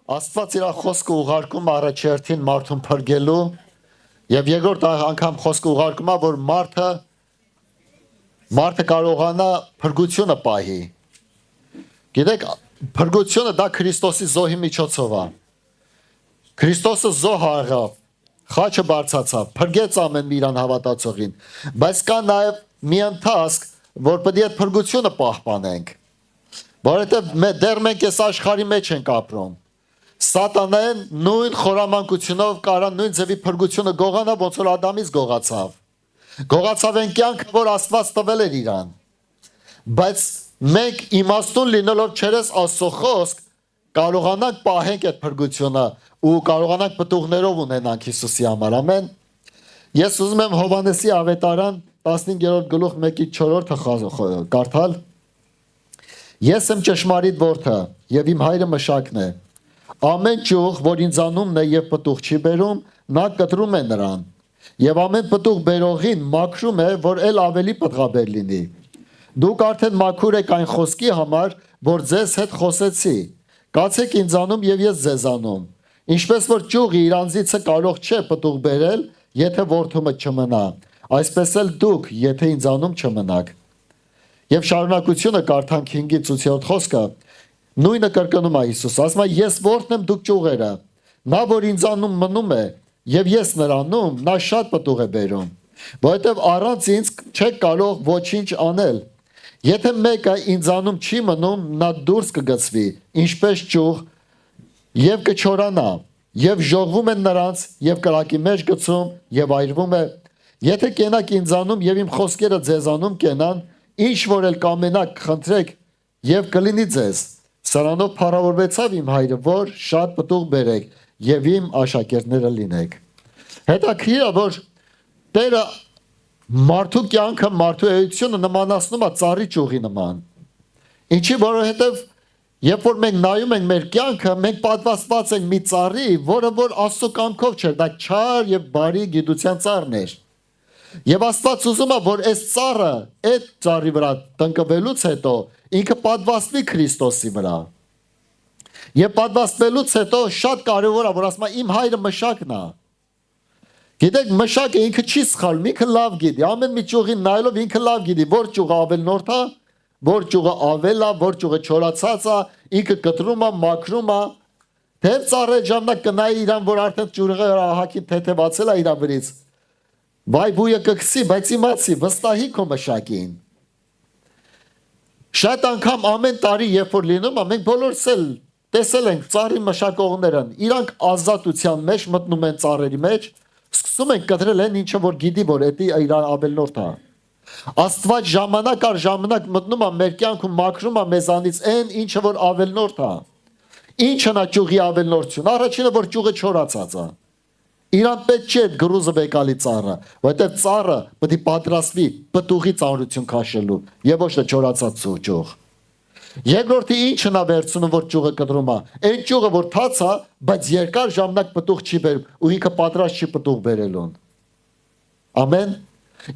Աստված իր խոսքը ուղարկում առաջերտին մարդուն փրկելու եւ երկրորդ անգամ խոսքը ուղարկում է որ մարդը կարողանա փրկությունը պահի։ Գիտեք, փրկությունը դա Քրիստոսի զոհի միջոցով է։ Քրիստոսը զոհ աղավ, խաչը բարձացավ, փրկեց ամեն մի իրան հավատացողին, բայց կա նաեւ մի ընթացք, որ պետք է այդ փրկությունը պահպանենք։ Որովհետեւ դեռ մենք այս աշխարհի մեջ ենք ապրում։ Սատանան նույն խորամանկությունով կարա նույն ձևի փրկությունը գողանա, ոնց որ Ադամից գողացավ։ Գողացավ այն կյանքը, որ Աստված տվել էր իրան։ Բայց մենք իմաստուն լինելով չերես Աստծո խոսք, կարողանանք պահենք այդ փրկությունը ու կարողանանք պտուղներով ունենանք Հիսուսի համար։ Ամեն։ Ես ուզում եմ Հովհաննեսի ավետարան 15-րդ գլուխ 1-4 կարդալ։ Ես եմ ճշմարիտ որդը եւ իմ հայրը մշակն է։ Ամեն ճյուղ, որ ինձանումն է եւ պտուղ չի բերում, նա կտրում է նրան։ Եվ ամեն պտուղ բերողին մաքրում է, որ ել ավելի պտղաբեր լինի։ Դուք արդեն մաքուր եք այն խոսքի համար, որ ձեզ հետ խոսեցի։ Կացեք ինձանում եւ ես ձեզանում։ Ինչպես որ ճյուղի իր անձիցը կարող չէ պտուղ բերել, եթե որդումը չմնա, այսպես էլ դուք, եթե ինձանում չմնաք։ Եվ շարունակությունը կարդանք 5-8 խոսքը, նույնը կրկնում է Հիսուս, ասում է ես որդն եմ դուք ճյուղերը, նա որ ինձանում մնում է եւ ես նրանում, նա շատ պտուղ է բերում, որովհետեւ առանց ինձ չեք կարող ոչինչ անել։ Եթե մեկը ինձանում չի մնում, նա դուրս կգցվի, ինչպես ճյուղ, եւ կչորանա, եւ ժողվում են նրանց, եւ կրակի մեջ գցում, եւ այրվում է։ Եթե կենաք ինձանում եւ իմ խոսքերը ձեզանում կենան, ինչ որ էլ կամենաք խնդրեք, եւ կլինի ձեզ։ Սրանով փառավորվեցավ իմ հայրը, որ շատ պտուղ բերեք եւ իմ աշակերտները լինեք։ Հետաքրքիր է, որ Տերը մարդու կյանքը, մարդու էությունը նմանացնում է ծառի ճյուղի նման։ Ինչի որովհետեւ երբ որ մենք նայում ենք մեր կյանքը, մենք պատվաստված ենք մի ծառի, որը որ Աստծո կամքով չէ, դա չար եւ բարի գիտության ծառն էր։ Եվ Աստված ուզում է, որ այս ծառը, այդ ծառի վրա տնկվելուց հետո ինքը պատվաստվի Քրիստոսի վրա։ Եվ պատվաստվելուց հետո շատ կարևոր է, որ ասում է իմ հայրը մշակն է։ Գիտեք, մշակը ինքը չի սխալվում, ինքը լավ գիտի, ամեն մի ճյուղին նայելով ինքը լավ գիտի, որ ճյուղը ավելնորդ է, որ ճյուղը ավել է, որ ճյուղը չորացած է, ինքը կտրում է, մաքրում է։ Թեև ծառը ժամանակ կնայի իրան, որ արդեն ճյուղը հակին թեթևացել է իր վրից։ Վայ բույը կգցի, բայց իմացի, վստահի քո մշակին։ Շատ անգամ ամեն տարի երբ որ լինում է, մենք բոլորս էլ տեսել ենք ծառի մշակողներն, իրանք ազատության մեջ մտնում են ծառերի մեջ, սկսում են կտրել այն ինչը որ գիտի, որ դա իր ավելնորդ է։ Աստված ժամանակ առ ժամանակ մտնում է մեր կյանքում մաքրում է մեզանից այն ինչը որ ավելնորդ է։ Ինչն է ճյուղի ավելնորդություն։ Առաջինը որ ճյուղը չորացած է։ Իրան պետք չէ այդ գրուզը բեկալի ծառը, որովհետև ծառը պետք է պատրաստվի պտուղի ծանրություն քաշելու եւ ոչ թե չորացած ճյուղ։ Երկրորդը ինչն է վերցնում որ ճյուղը կտրում է։ Այն ճյուղը որ թաց է, բայց երկար ժամանակ պտուղ չի բերում ու ինքը պատրաստ չի պտուղ բերելուն։ Ամեն։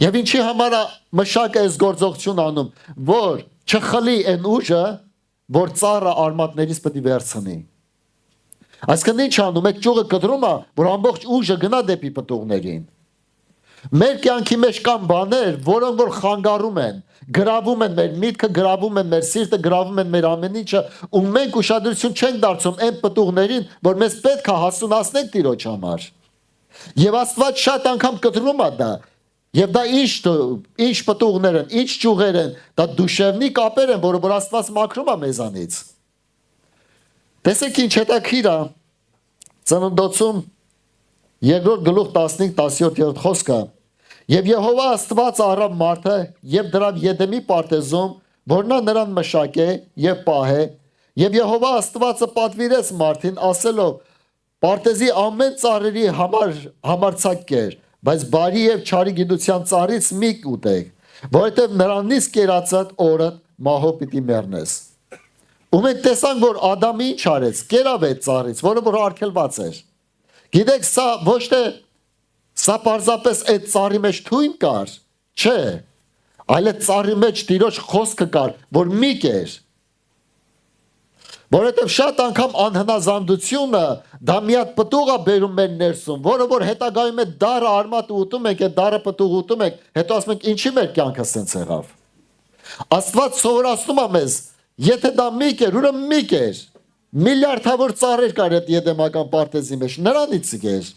Եվ ինչի համար է մշակը այս գործողություն անում, որ չխլի այն ուժը, որ ծառը արմատներից պետք է վերցնի։ Այսինքն ինչ անում, այդ ճյուղը կտրում է, որ ամբողջ ուժը գնա դեպի պտուղներին։ Մեր կյանքի մեջ կան բաներ, որոնք որ խանգարում են, գրավում են մեր միտքը, գրավում են մեր սիրտը, գրավում են մեր ամեն ինչը, ու մենք ուշադրություն չենք դարձնում այն պտուղներին, որ մեզ պետք է հասունացնենք Տիրոջ համար։ Եվ Աստված շատ անգամ կտրում է դա, եւ դա ինչ պտուղներ են, ինչ ճյուղեր են, դա դուշևնի կապեր են, որը որ Աստված մաքրում է մեզանից։ Տեսեք ինչ հետաքրքիր է, Ծննդոցում 2-րդ գլուխ 15-17 խոսքը, եւ Եհովա Աստված առավ մարդը եւ դրավ Եդեմի պարտեզում, որ նա նրան մշակե եւ պահե, եւ Եհովա Աստվածը պատվիրեց մարդին ասելով. Պարտեզի ամեն ծառերի համարցակ կեր, բայց բարի եւ չարի գիտության ծառից մի ուտեք, որովհետեւ նրանից կերածած օրը մահով պիտի մեռնես։ Ու մենք տեսանք, որ Ադամը ինչ արեց, կերավ այդ ծառից, որը որ արգելված էր։ Գիտեք, սա ոչ թե սա պարզապես այդ ծառի մեջ թույն կար, չէ, այլ այդ ծառի մեջ Տիրոջ խոսքը կար, որ մի կեր։ Որովհետև շատ անգամ անհնազանդությունը դա մի հատ պտուղ է բերում մեր ներսում, որը որ հետագայում է դարը արմատ ուտում եք, այդ դարը պտուղ ուտում եք, հետո ասում եք ինչի մեր կյանքը սենց եղավ։ Աստված սովորացնում է մեզ, եթե դա միք էր, ուրեմն միք էր։ Միլիարդավոր ծառեր կար այդ Եդեմական պարտեզի մեջ, նրանից էր։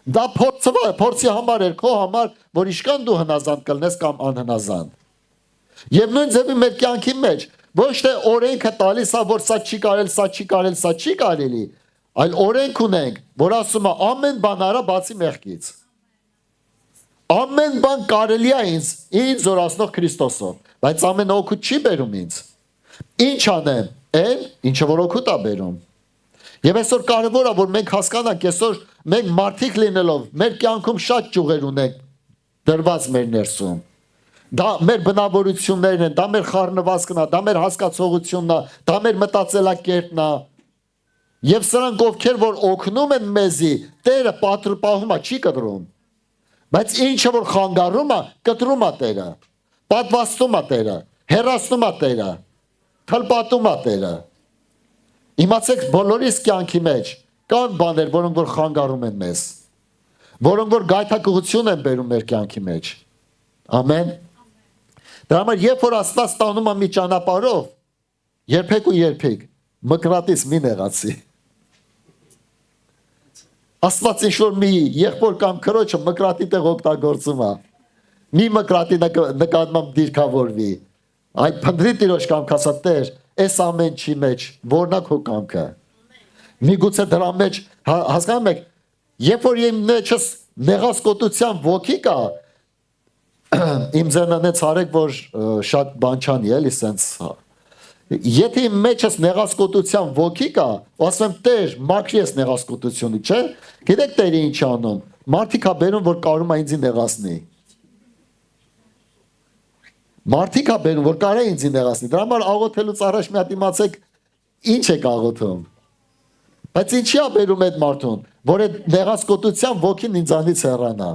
Դա փորձի համար էր, քո համար, որ իշքան դու հնազանդ կլնես կամ անհնազանդ։ Եվ նույն ձևի մեր կյանքի մեջ ոչ թե օրենքը տալիս է, որ սա չի կարել, սա չի կարել, սա չի կարելի, այլ օրենք ունենք, որ ասում է ամեն բան արա բացի մեղքից։ Ամեն բան կարելի է ինձ զորացնող Քրիստոսով, բայց ամեն օգուտ չի բերում ինձ։ Ինչ անեմ, այն, ինչը որ օգուտ է բերում։ Եվ այսօր կարևոր է, որ մենք հասկանանք, այսօր մենք մարդիկ լինելով, մեր կյանքում շատ ճյուղեր ունենք դրված մեր ներսում։ Դա մեր բնավորություններն են, դա մեր խառնվածքն է, դա մեր հասկացողությունն է, դա մեր մտածելակերպն է։ Եվ սրանք ովքեր որ օգնում են մեզի, Տերը պատրպահում է, չի կտրում։ Բայց ինչը որ խանգարում է, կտրում է Տերը, պատվաստում է Տերը, հեռացնում է Տերը, թլպատում է Տերը։ Իմացեք, բոլորիս կյանքի մեջ կան բաներ, որոնք որ խանգարում են մեզ, որոնք որ գայթակղություն են բերում մեր կյանքի մեջ։ Ամեն։ Դրա համար երբ որ Աստված տանում է մի ճանապարհով, երբեք ու երբեք մկրատից մի նեղացի։ Աստված ինչ-որ մի եղբոր կամ քրոջը մկրատի տեղ օգտագործում է։ Մի մկրատի նկատմամբ դիրքավորվի։ Այդ փնտրի Տիրոջ կամքը ասա Տեր, այս ամեն չի մեջ որն է քո կամքը։ Միգուցե դրա մեջ հասկանում եք, երբ որ իմ մեջս նեղասկոտության ոգի կա, իմ ձենանեց արեք, որ շատ բան չանի, էլի սենց։ Եթե իմ մեջս նեղասկոտության ոգի կա, ասում եմ Տեր, մաքրի ես նեղասկոտությունը, չէ՞։ Գիտեք Տերը ինչ անում։ Մարդիկ ա բերում, որ կարում է ինձ նեղացնի։ Մարդիկ ա բերում, որ կարա ինձ նեղացնի։ Դրա համար աղոթելուց առաջ մի հատ իմացեք ինչ եք աղոթում։ Բայց ինչի ա բերում այդ մարդուն, որ այդ նեղասկոտության ոգին ինձանից հեռանա,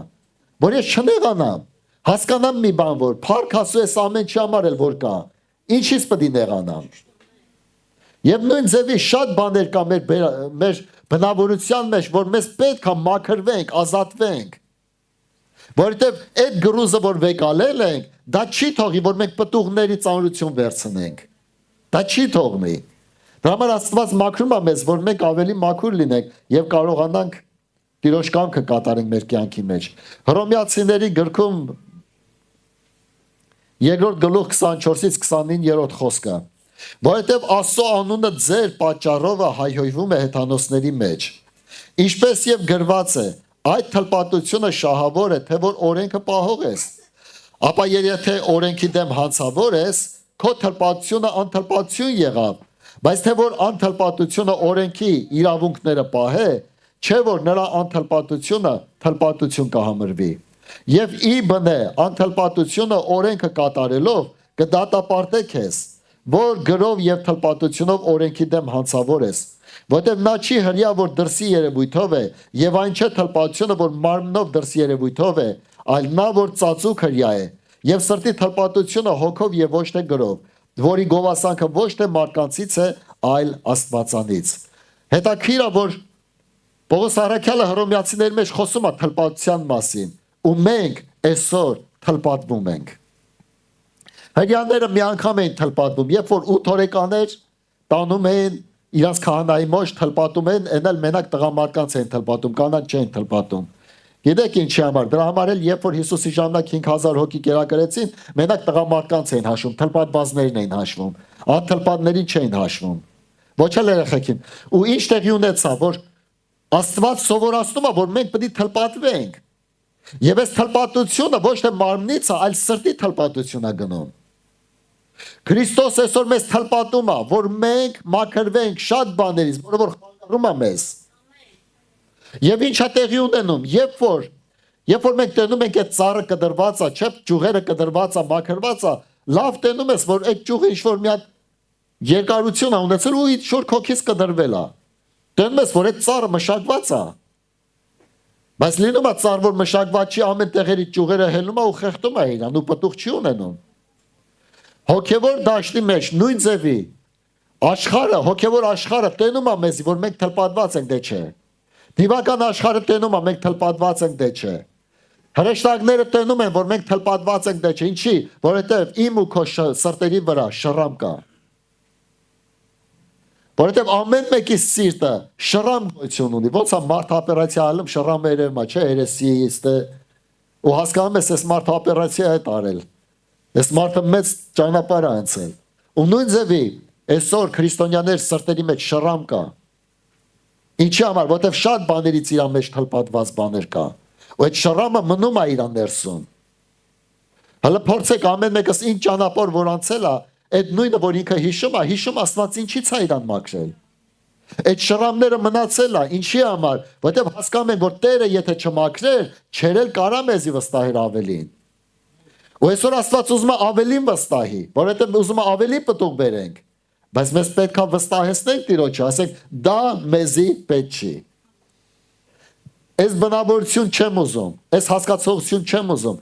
որ ես չնեղանամ, հասկանամ մի բան, որ փառք Աստծո այս ամեն չի համար էլ որ կա, ինչից պետք է նեղանամ։ Եվ նույն ձևի շատ բաներ կա մեր բնավորության մեջ, որ մեզ պետք է մաքրվենք, ազատվենք։ Որովհետև այդ գրուզը, որ վեկալել ենք, դա չի թողի, որ մենք պտուղների ծանրություն վերցնենք։ Դա չի թողնի։ Դրա համար Աստված մաքրում է մեզ, որ մենք ավելի մաքուր լինենք եւ կարողանանք Տիրոջ կամքը կատարենք մեր կյանքի մեջ։ Հռոմեացիների գրքում 2-րդ գլուխ 24-ից 29-րդ խոսքը։ Որովհետև Աստծո անունը ձեր պատճառով հայհոյվում է հեթանոսների մեջ։ Ինչպես եւ գրված է, այդ թլպատությունը շահավոր է, թե որ օրենքը պահող ես։ Ապա եթե օրենքի դեմ հանցավոր ես, քո թլպատությունը անթլպատություն եղավ, բայց թե որ անթլպատությունը օրենքի իրավունքները պահե, չէ որ նրա անթլպատությունը թլպատություն կհամրվի։ Եվ ի բնե անթլպատությունը օրենքը կատարելով կդատապարտե քեզ, որ գրով եւ թլպատությունով օրենքի դեմ հանցավոր ես, որտեղ նա չի հրյա, որ դրսի երևույթով է, եւ այն չէ թլպատությունը, որ մարմնով դրսի երևույթով է, այլ նա, որ ծածուկ հրյա է, եւ սրտի թլպատությունը հոգով եւ ոչ թե գրով, որի գովասանքը ոչ թե մարկանցից է, այլ Աստվածանից։ Հետաքրքիր է, որ Պողոս առաքյալը հռոմեացիների մեջ խոսում է թլպատության մասին, ու մենք այսօր թլպատվում ենք։ Հրյաները մի անգամ էին թլպատվում, երբ որ 8 օրեկաներ տանում էին իրանց քահանայի մոտ թլպատում են, այն էլ մենակ տղամարդկանց էին թլպատում, կանանց չէին թլպատում։ Գիտեք ինչի համար, դրա համար էլ երբ որ Հիսուսի ժամանակ 5000 հոգի կերակրեցին, մենակ տղամարդկանց էին հաշվում, թլպատվածներին էին հաշվում, անթլպատներին չէին հաշվում։ Ոչ էլ երեխեքին։ Ու ինչ տեղի ունեցավ, որ Աստված սովորացնում է, որ մենք պետք է թլպատվենք։ Եվ այս թլպատությունը ոչ թե մարմնից է, այլ սրտի թլպատություն է գնում։ Քրիստոս այսօր մեզ թլպատում է, որ մենք մաքրվենք շատ բաներից, որը որ խանգարում է մեզ։ Եվ ինչ է տեղի ունենում, երբ որ մենք տենում ենք այդ ծառը կդրված է, չէ՞, ճյուղերը կդրված է, մաքրված է, լավ տենում ես, որ այդ ճյուղը ինչ-որ մի հատ երկարություն է ունեցել ու ինչ-որ քոքից կդրվել է։ Տենում ես, որ այդ ծառը մշակված է։ Բայց լինում է ծառ, որ մշակված չի, ամեն տեղերի ճյուղերը հելնում է ու խեղդում է իրան ու պտուղ չի ունենում։ Հոգևոր դաշտի մեջ նույն ձևի Աշխարհը, հոգևոր աշխարհը տենում է մեզ, որ մենք թլպատված ենք, դե չէ։ Դիվական աշխարհը տենում է, մենք թլպատված ենք, դե չէ։ Հրեշտակները տենում են, որ մենք թլպատված ենք, դե չէ։ Ինչի՞, որովհետև իմ ու քո սրտերի վրա շռամ կա։ Որովհետև ամեն մեկի սիրտը շռամ գոյություն ունի։ Ոնց է մարդ օպերացիա ալում շռամը երևում է, չէ, երեսից է։ Ու հասկանում ես, այս մարդ օպերացիա է տարել։ Այս մարդը մեծ ճանապարհ է անցել։ Ու նույն ձևի այսօր քրիստոնյաներ սրտերի մեջ շռամ կա։ Ինչի համար, որովհետև շատ բաներից իր մեջ թլպատված բաներ կա։ Ու այդ շռամը մնում է իր ներսում։ Հələ փորձեք ամեն մեկս ինչ ճանապարհ որ անցել է, այդ նույնը որ ինքը հիշում Աստված ինչի՞ց է իրան մաքրել։ Այդ շռամները մնացել է, ինչի համար, որովհետև հասկանում են, որ Տերը եթե չմաքրեր, չերել կարա մեզի վստահեր ավելին։ Ու այսօր Աստված ուզում է ավելին վստահի, որովհետև ուզում է ավելի պտուղ բերենք։ Բայց մեզ պետք է վստահեցնենք Տիրոջը, ասենք դա մեզի պետք չի։ Այս բնավորություն չեմ ուզում, այս հասկացողություն չեմ ուզում։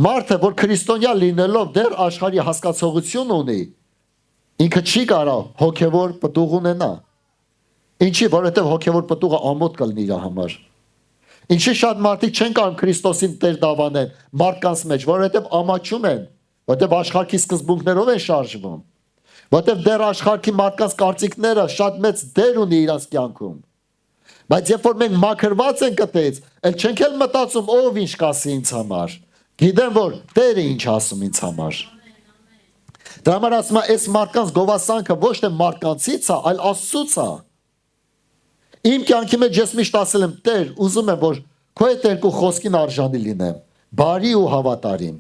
Մարդը, որ քրիստոնյա լինելով դեռ աշխարհի հասկացողություն ունի, ինքը չի կարող հոգևոր պտուղ ունենա։ Ինչի, որովհետև հոգևոր պտուղը ամոթ կլինի իր համար։ Ինչի շատ մարդիկ չեն կարող Քրիստոսին Տեր դավանեն մարդկանց մեջ, որովհետև ամաչում են, որովհետև աշխարհի սկզբունքներով են շարժվում։ Որտեւ դեռ աշխարհի մարդկանց կարծիքները շատ մեծ դեր ունի իրաց կյանքում։ Բայց երբ որ մենք մաքրված ենք այդպես, ել չենք էլ մտածում ով ինչ կասի ինձ համար։ Գիտեմ որ Տերը ինչ ասում ինձ համար։ Դրա համար ասում է, այս մարդկանց գովասանքը ոչ թե մարդկանցից է, այլ Աստծուց է։ Իմ կյանքի մեջ ես միշտ ասել եմ, Տեր, ուզում եմ որ քո այդ երկու խոսքին արժանի լինեմ, բարի ու հավատարիմ։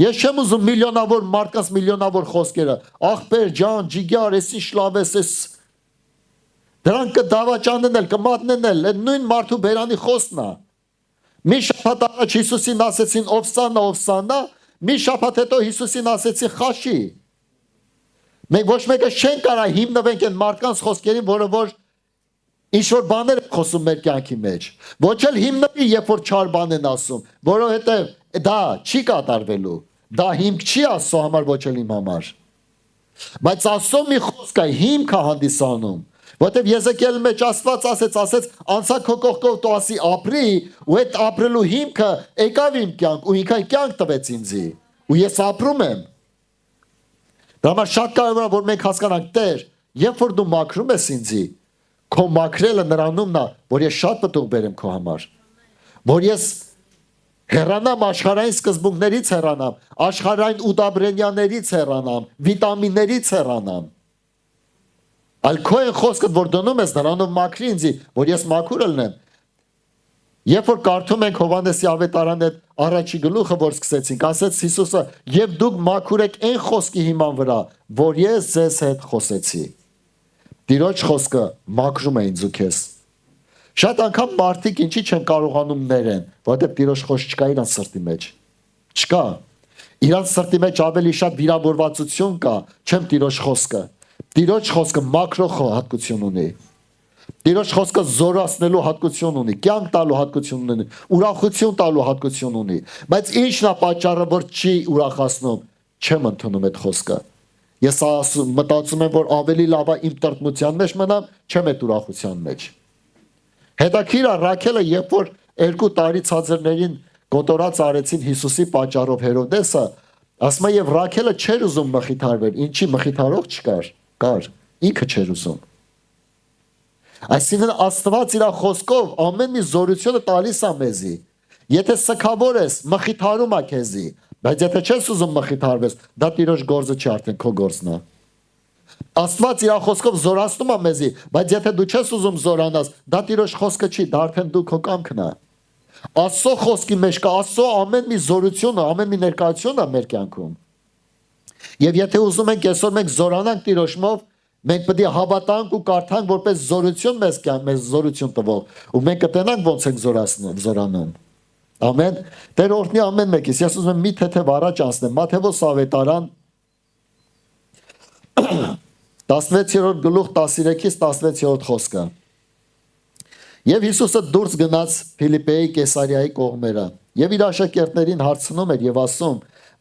Ես չեմ ուզում միլիոնավոր մարդկանց միլիոնավոր խոսքերը, ախպեր ջան, ջիգար, էս ինչ լավ է, էս դրանք կդավաճանեն էլ, կմատնեն էլ, այդ նույն մարդու բերանի խոսքն է։ Մի շաբաթ առաջ Հիսուսին ասեցին Օվսանա, Օվսանա, մի շաբաթ հետո Հիսուսին ասեցին Խաշի։ Մենք ոչ մեկը չեն կարող հիմնվենք այն մարդկանց խոսքերին, որը որ ինչ որ բաներ են խոսում մեր կյանքի մեջ։ Ոչ էլ հիմնվի, երբ որ չար բան են ասում, որովհետև դա չի կատարվելու, դա հիմք չի Աստծո համար, ոչ էլ իմ համար։ Բայց Աստծո մի խոսք է, հիմք է հանդիսանում, որովհետև Եզեկիել մեջ Աստված ասեց, անցա քո կողքով դու ասի ապրի, ու այդ ապրելու հիմքը եկավ իմ կյանք, ու ինքը կյանք տվեց ինձի, ու ես ապրում եմ։ Դա համար շատ կարևոր է, որ մենք հասկանանք, Տեր, երբ որ դու մաքրում ես ինձի, քո մաքրելը նրանումն է, որ ես շատ պտուղ բերեմ քո համար, որ ես հեռանամ աշխարհային սկզբունքներից հեռանամ, աշխարհային ուտաբրենյաներից հեռանամ, վիտամիններից հեռանամ։ Այլ քո այն խոսքը, որ դնում ես նրանով մաքրի ինձի, որ ես մաքուր լինեմ։ Երբ որ կարդում ենք Հովհաննեսի ավետարանի այդ առաջի գլուխը, որ սկսեցինք, ասեց Հիսուսը, եւ դուք մաքուր եք այն խոսքի հիման վրա, որ ես ձեզ հետ խոսեցի։ Տիրոջ խոսքը մաքրում է ինձ ու քեզ։ Շատ անգամ մարդիկ ինչի չեն կարողանում ներեն, որովհետև Տիրոջ խոսք չկա իրանց սրտի մեջ։ Չկա։ Իրանց սրտի մեջ ավելի շատ վիրավորվածություն կա, չեմ Տիրոջ խոսքը։ Տիրոջ խոսքը մաքրող հատկություն ունի։ Տիրոջ խոսքը զորացնելու հատկություն ունի, կյանք տալու հատկություն ունի, ուրախություն տալու հատկություն ունի։ Բայց ի՞նչն է պատճառը, որ չի ուրախացնում, չեմ ընդունում այդ խոսքը։ Ես մտածում եմ, որ ավելի լավ է իմ տրտմության մեջ մնամ, չեմ այդ ուրախության մեջ։ Հետաքրիր է Ռաքելը, երբ որ 2 տարի ցածրներին կոտորած արեցին Հիսուսի պատճառով Հերոդեսը, ասում է եւ Ռաքելը չէր ուզում մխիթարվել, ինչի մխիթարող չկար, կար, ինքը չէր ուզում։ Այսինքն Աստված իր խոսքով ամեն մի զորությունը տալիս է մեզի։ Եթե սքավոր ես, մխիթարում է քեզի, բայց եթե չես ուզում մխիթարվես, դա Տիրոջ գործը չի, արդեն քո գործն է։ Աստված իր խոսքով զորացնում է մեզի, բայց եթե դու չես ուզում զորանաս, դա Տիրոջ խոսքը չի, դա արդեն դու քո կամքն է։ Աստծո խոսքի մեջ կա Աստծո ամեն մի զորությունը, ամեն մի ներկայությունը մեր կյանքում։ Եվ եթե ուզում ենք այսօր մենք զորանանք Տիրոջով, մենք պետք է հավատանք ու կարդանք որպես զորություն մեզ զորություն տվող, ու մենք կտենանք ոնց ենք զորանում։ Ամեն։ Տեր օրհնի ամեն մեկից։ Ես ուզում եմ մի թեթև առաջ անցնեմ։ Մատթեոս ավետարան 16-րդ գլուխ 13-ից 16-րդ խոսքը։ Եվ Հիսուսը դուրս գնաց Փիլիպպեի Կեսարիայի կողմերը, եւ իր աշակերտներին հարցնում էր եւ ասում.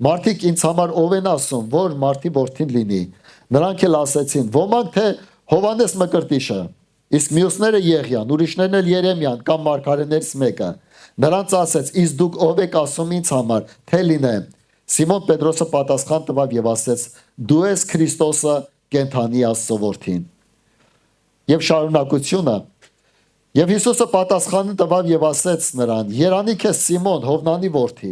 Մարդիկ ինձ համար ով են ասում, որ մարդի որդին լինի։ Նրանք էլ ասեցին, ոմանք թե Հովանես Մկրտիչը, իսկ մյուսները Եղիան, ուրիշներն էլ Երեմիան կամ մարգարեներից մեկը։ Նրանց ասեց, իսկ դուք ով եք ասում ինձ համար, թե լինեմ։ Սիմոն Պետրոսը պատասխան տվավ եւ ասեց. Դու ես Քրիստոսը, կենթանի Աստծո որդին։ Եվ շարունակությունը Եվ Հիսուսը պատասխան տվավ եւ ասեց նրան. Երանի քեզ Սիմոն, Հովնանի որդի,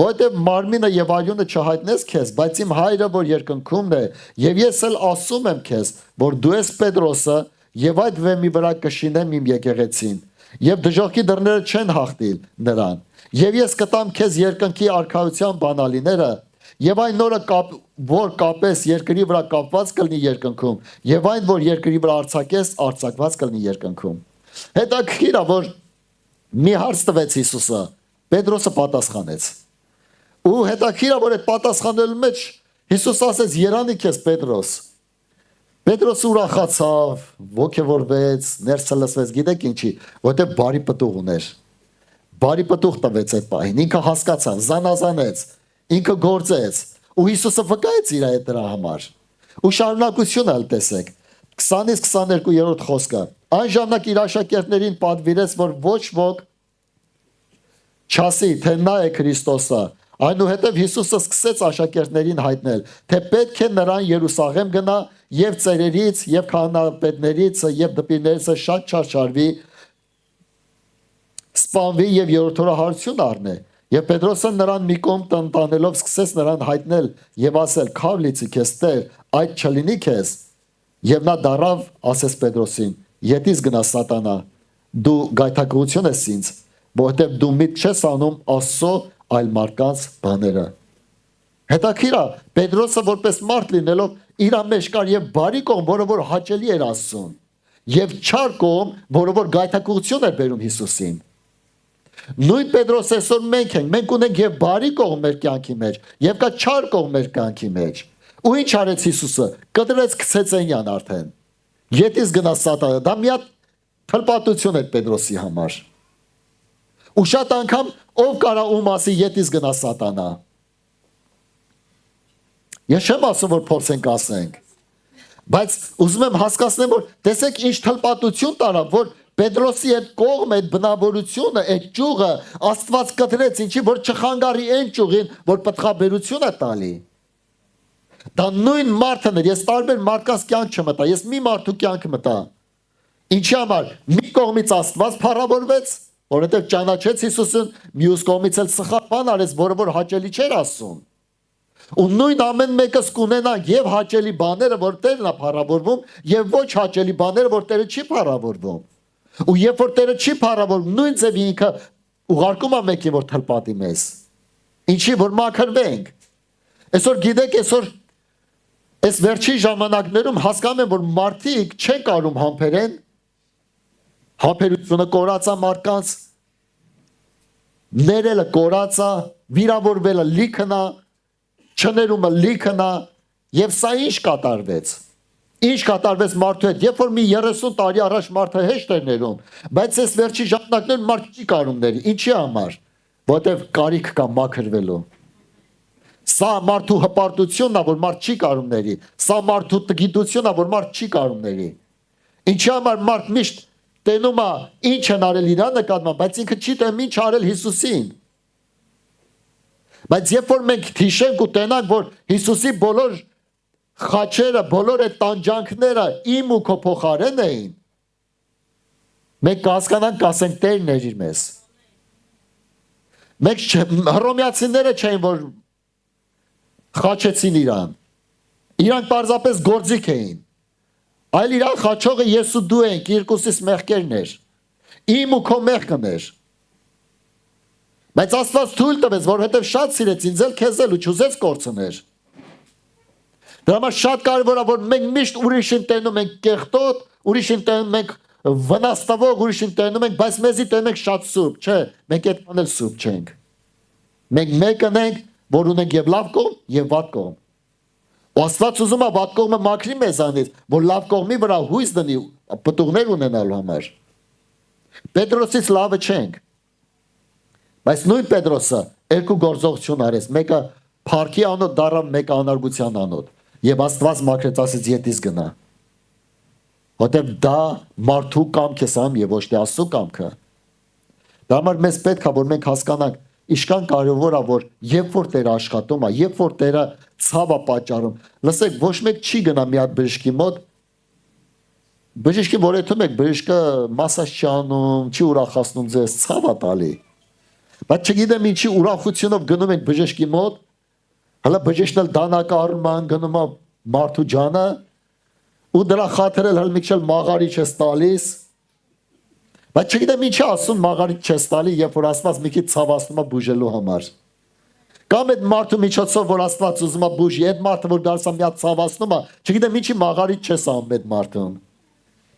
որովհետեւ մարմինը եւ արյունը չհայտնես քեզ, բայց իմ հայրը, որ երկնքումն է, եւ ես էլ ասում եմ քեզ, որ դու ես Պետրոսը, եւ այդ վեմի վրա կշինեմ իմ եկեղեցին, եւ դժոխքի դռները չեն հաղթիլ նրան։ Եվ ես կտամ քեզ երկնքի արքայության բանալիները, եւ այն նորը որ կապես երկրի վրա կապված կլինի երկնքում, եւ այն որ երկրի վրա արձակես արձակված կլինի երկնքում։ Հետաքրքիր է, որ մի հարց տվեց Հիսուսը, Պետրոսը պատասխանեց։ Ու հետաքրքիր է, որ այդ պատասխանելու մեջ Հիսուս ասեց. Երանի քեզ Պետրոս։ Պետրոսը ուրախացավ, ոգևորվեց, ներսը լսվեց, գիտեք ինչի, որտեղ բարի պտուղ ուներ։ Բարի պտուղ տվեց այդ պահին, ինքը հասկացավ, զանազանեց, ինքը գործեց, ու Հիսուսը վկայեց իր այդ դրա համար։ Ու շարունակությունը ալ տեսեք, 20-ից 22-րդ խոսքը։ Այն ժամանակ իր աշակերտներին պատվիրեց, որ ոչ ոք չասի, թե նա է Քրիստոսը։ Այնուհետև Հիսուսը սկսեց աշակերտներին հայտնել, թե պետք է նրան Երուսաղեմ գնա եւ ծերերից, եւ քահանապետներից, եւ դպիրներից շատ չարչարվի, սպանվի եւ երրորդ օրը հարություն առնե։ Եվ Պետրոսը նրան մի կողմ տանելով սկսեց նրան հայտնել եւ ասել. «Քավ լիցի քեզ Տեր, այդ չլինի քեզ»։ Եվ նա դառավ, ասեց Պետրոսին. «Ետից գնա Սատանա, դու գայթակղություն ես ինձ, որովհետեւ դու միտք չես անում Աստծո, այլ մարդկանց բաները»։ Հետաքրքիր է, Պետրոսը որպես մարդ լինելով իր մեջ կար եւ բարի կողմ, որը որ հաճելի էր Աստծուն, եւ չար կողմ, որը որ գայթակղություն էր բերում Հիսուսին։ Նույն Պետրոս այսօր մենք ունենք եւ բարի կողմ մեր կյանքի մեջ, եւ կա չար կողմ մեր կյանքի մեջ։ Ու ինչ արեց Հիսուսը։ Կտրեց քցեցենյան արդեն։ Ետից գնա Սատանա, դա մի հատ թլպատություն էր Պետրոսի համար։ Ու շատ անգամ ով կարա ում ասի ետից գնա Սատանա։ Ես չեմ ասում, որ փորձենք ասենք, բայց ուզում եմ հասկացնեմ, որ տեսեք ինչ թլպատություն տարավ, որ Պետրոսի այդ կողմ, այդ բնավորությունը, այդ ճյուղը Աստված կտրեց, ինչի որ չխանգարի այն ճյուղին, որ պտղաբերություն է տալի։ Դա նույն մարդն էր, ես տարբեր մարդկանց կյանք չմտա, ես մի մարդու կյանք մտա։ Ինչի համար մի կողմից Աստված փառավորվեց, որովհետև ճանաչեց Հիսուսին, մյուս կողմից էլ սխալ բան արեց, որը որ հաճելի չէր Աստծուն։ Ու նույն ամեն մեկս կունենա եւ հաճելի բաները, որ Տերն է փառավորվում, եւ ոչ հաճելի բաները, որ Տերը չի փառավորվում։ Ու երբ որ Տերը չի փառավորվում, նույն ձևի ինքը ուղարկում է մեկին, որ թլպատի մեզ։ Ինչի որ մաքրվենք։ Այսօր գիտեք, այսօր այս վերջի ժամանակներում հասկանում եմ, որ մարդիկ չեն կարում համբերեն, համբերությունը կորացա մարդկանց, ներելը կորացա, վիրավորվելը լիքնա, չներումը լիքնա, եւ սա ինչ կատարվեց։ Ինչ կատարվեց մարդու հետ, երբ որ մի 30 տարի առաջ մարդը հեշտ էր ներում, բայց այս վերջի ժամանակներում մարդ չի կարում ների, ինչի համար, որտեվ կարիք կա մաքրվելու։ Սա մարդու հպարտությունն է, որ մարդ չի կարում ների, սա մարդու տգիտությունն է, որ մարդ չի կարում ների։ Ինչի համար մարդ միշտ տենում է ինչ են արել իր նկատմամբ, բայց ինքը չի տենում ինչ արել Հիսուսին։ Բայց երբ որ մենք հիշենք ու տենանք, որ Հիսուսի բոլոր խաչերը, բոլոր այդ տանջանքները իմ ու քո փոխարեն էին, մենք կհասկանանք, կասենք Տեր ներիր մեզ։ Մենք հռոմեացիները չէին, որ խաչեցին իրան։ Իրանք պարզապես գործիք էին։ Այլ իրան խաչողը ես ու դու ենք, երկուսիս մեղքերն էր։ Իմ ու քո մեղքն էր։ Բայց Աստված թույլ տվեց, որովհետև շատ սիրեց ինձ էլ քեզ էլ ու չուզեց կորցներ։ Դրա համար շատ կարևոր է, որ մենք միշտ ուրիշին տենում ենք կեղտոտ, ուրիշին տենում ենք վնաստավոր, ուրիշին տենում ենք, բայց մեզի տենում ենք շատ սուրբ, չէ, մենք այդքան էլ սուրբ չենք։ Մենք մեկն ենք, որ ունենք եւ լավ կողմ եւ վատ կողմ։ Ու Աստված ուզում է վատ կողմը մաքրի մեզանից, որ լավ կողմի վրա հույս դնի, պտուղներ ունենալու համար։ Պետրոսից լավը չենք։ Բայց նույն Պետրոսը երկու գործողություն արեց, մեկը փառքի անոտ դառավ, մեկը անարգության անոտ։ Եվ Աստված մաքրեց ասեց ետից գնա։ Որտեվ դա մարդու կամք է սամ եւ ոչ թե Աստծո կամքը։ Դա համար մեզ պետք է որ մենք հասկանանք ինչքան կարևոր է որ երբ որ Տերը աշխատում է, երբ որ Տերը ցավ է պատճառում, լսեք ոչ մեկ չի գնա մի հատ բժշկի մոտ, բժիշկի որեթում եք բժիշկը մասաժ չի անում, չի ուրախացնում ձեզ, ցավ է տալի։ Բայց չգիտեմ ինչի ուրախությունով գնում եք բժշկի մոտ, հələ բժիշկն էլ դանակարման գնում է մարդու ջանը ու դրա խաթրել հələ մի քիչ մաղարիչ է տալիս։ Բայց չգիտեմ ինչի ասում մաղարիչ չես տալի, երբ որ Աստված մի քիչ ցավացնում է բուժելու համար։ Կամ այդ մարդու միջոցով որ Աստված ուզում է բուժի, այդ մարդը որ դարձա մի հատ ցավացնում է, չգիտեմ ինչի մաղարիչ չես անում այդ մարդուն։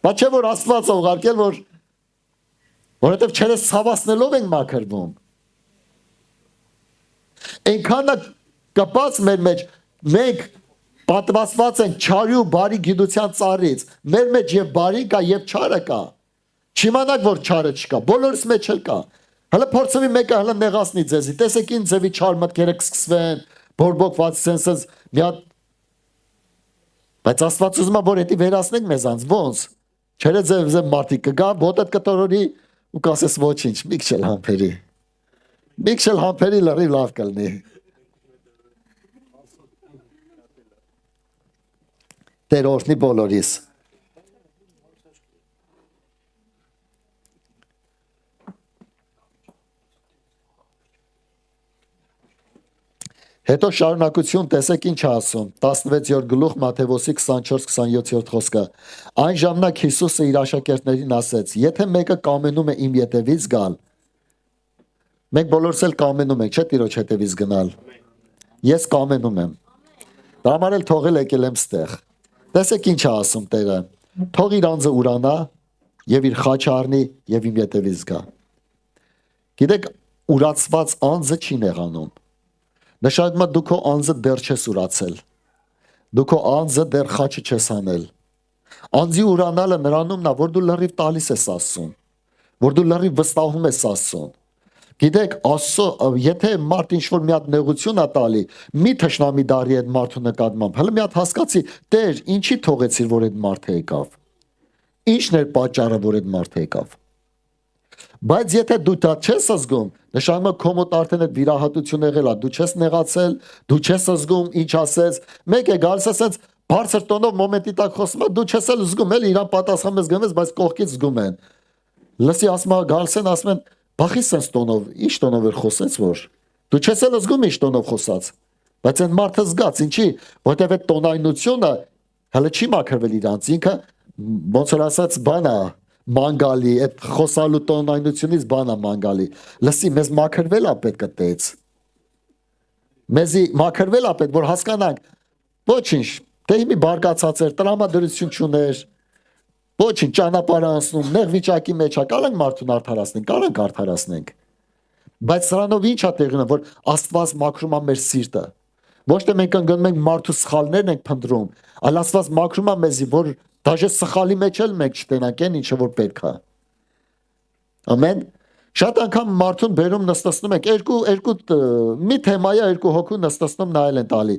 Բայց չէ որ Աստված ուղարկել որ որովհետև չերես ցավացնելով ենք մաքրվում։ Այնքան է կպած մեր մեջ մենք պատվաստված ենք չարի ու բարի գիտության ծառից։ Մեր մեջ եւ բարին կա եւ չարը կա։ Չիմանաք որ չարը չկա, բոլորս մեջ էլ կա։ Հələ փորձվի մեկը հələ նեղացնի ձեզի, տեսեք ինչ ձևի չար մտքերը կսկսվեն, բորբոքված senses մի հատ բայց Աստված ուզում է որ դա վերացնենք մեզանց, ոնց։ Չերը ձև մարդիկ կգա, ոտդ կտորորի ու կասես ոչինչ, մի քիչ էլ համբերի։ Մի քիչ էլ համբերի լրիվ լավ կլինի։ Տեր օրհնի բոլորիս։ Հետո շարունակություն տեսեք ինչ ասում 16-րդ գլուխ Մատթեոսի 24-27-րդ խոսքը այն ժամանակ Հիսուսը իր աշակերտներին ասեց եթե մեկը կամենում է իմ ետևից գալ մենք բոլորս էլ կամենում ենք չէ Տիրոջ ետևից գնալ ես կամենում եմ դա համար էլ թողել եկել եմ ստեղ տեսեք ինչ ասում Տերը թող իր անձը ուրանա եւ իր խաչը առնի եւ իմ ետևից գա գիտեք ուրացված անձը չի նեղանում Նշանակում է դու քո անձը դեռ չես ուրացել։ Դու քո անձը դեռ խաչը չես անել։ Անձի ուրանալը նրանումն է, որ դու լրիվ տալիս ես Աստծուն, որ դու լրիվ վստահում ես Աստծուն։ Գիտեք, Աստծո, եթե մարդ ինչ-որ մի հատ նեղություն է տալի, մի թշնամի դարի այդ մարդու նկատմամբ, հələ մի հատ հասկացի, Տեր, ինչի թողեցիր, որ այդ մարդը եկավ։ Ինչն էր պատճառը, որ այդ մարդը եկավ։ Բայց եթե դու դա չես զգում, նշանակում է քո մոտ արդեն այդ վիրահատություն եղել է, դու չես նեղացել, դու չես զգում ինչ ասես, մեկ է գալիս ասած բարձր տոնով մոմենտի տակ խոսում է, դու չես էլ զգում, էլ իրան պատասխան ես գնես, բայց կողքից զգում են։ Լսի ասում է գալիս են ասում են, բախի sense տոնով, ինչ տոնով էր խոսեց որ։ Դու չես էլ զգում ինչ տոնով խոսած։ Բայց այն մարդը զգաց, ինչի, որտեղ այդ տոնայնությունը հələ չի մաքրվել իրանց, ինքը ոնց որ ասած բան է մանգալի, այդ խոսալու տոնայնությունից բանա մանգալի։ Լսի, մեզ մաքրվել է պետք է տեց։ Մեզի մաքրվել է պետք, որ հասկանանք, ոչինչ, թե հիմի բարգացած էր, տրամադրություն չուներ, ոչինչ, ճանապարհ անցնում, նեղ վիճակի մեջ է, կարանք մարդուն արդարացնենք, կարանք արդարացնենք։ Բայց սրանով ինչ է տեղի ունենում, որ Աստված մաքրում է մեր սիրտը։ Ոչ թե մենք ընկնում ենք մարդու սխալներն ենք փնտրում, այլ Աստված մաքրում է մեզի, որ Դաժե սխալի մեջ էլ մենք չտենանք այն ինչը որ պետք է։ Ամեն։ Շատ անգամ մարդուն բերում նստացնում ենք երկու մի թեմայա երկու հոգու նստացնում նայել են տալի։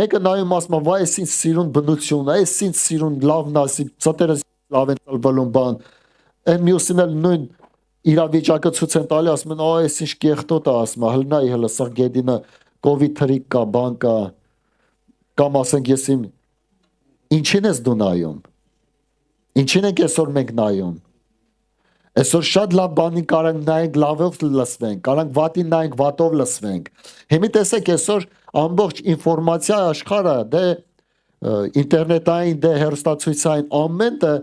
Մեկը նայում ասում է վայ էս ինչ սիրուն բնություն, էս ինչ սիրուն լավն ասի, ծտերը լավ են տալվալուն բան։ Այն մյուսին էլ նույն իրավիճակը ցույց են տալի, ասում են ա էս ինչ կեղտոտ է ասում, հլնայի հələ սա գեդինը կովիդ թրիկ կա, բան կա։ Կամ ասենք ես իմ ինչին ես դու նայում։ Ինչին ենք այսօր մենք նայում։ Այսօր շատ լավ բանի կարանք նայենք լավով լսվենք, կարանք վատին նայենք վատով լսվենք։ Հիմի տեսեք այսօր ամբողջ ինֆորմացիա աշխարհը, դե ինտերնետային, դե հեռուստացույցային ամենը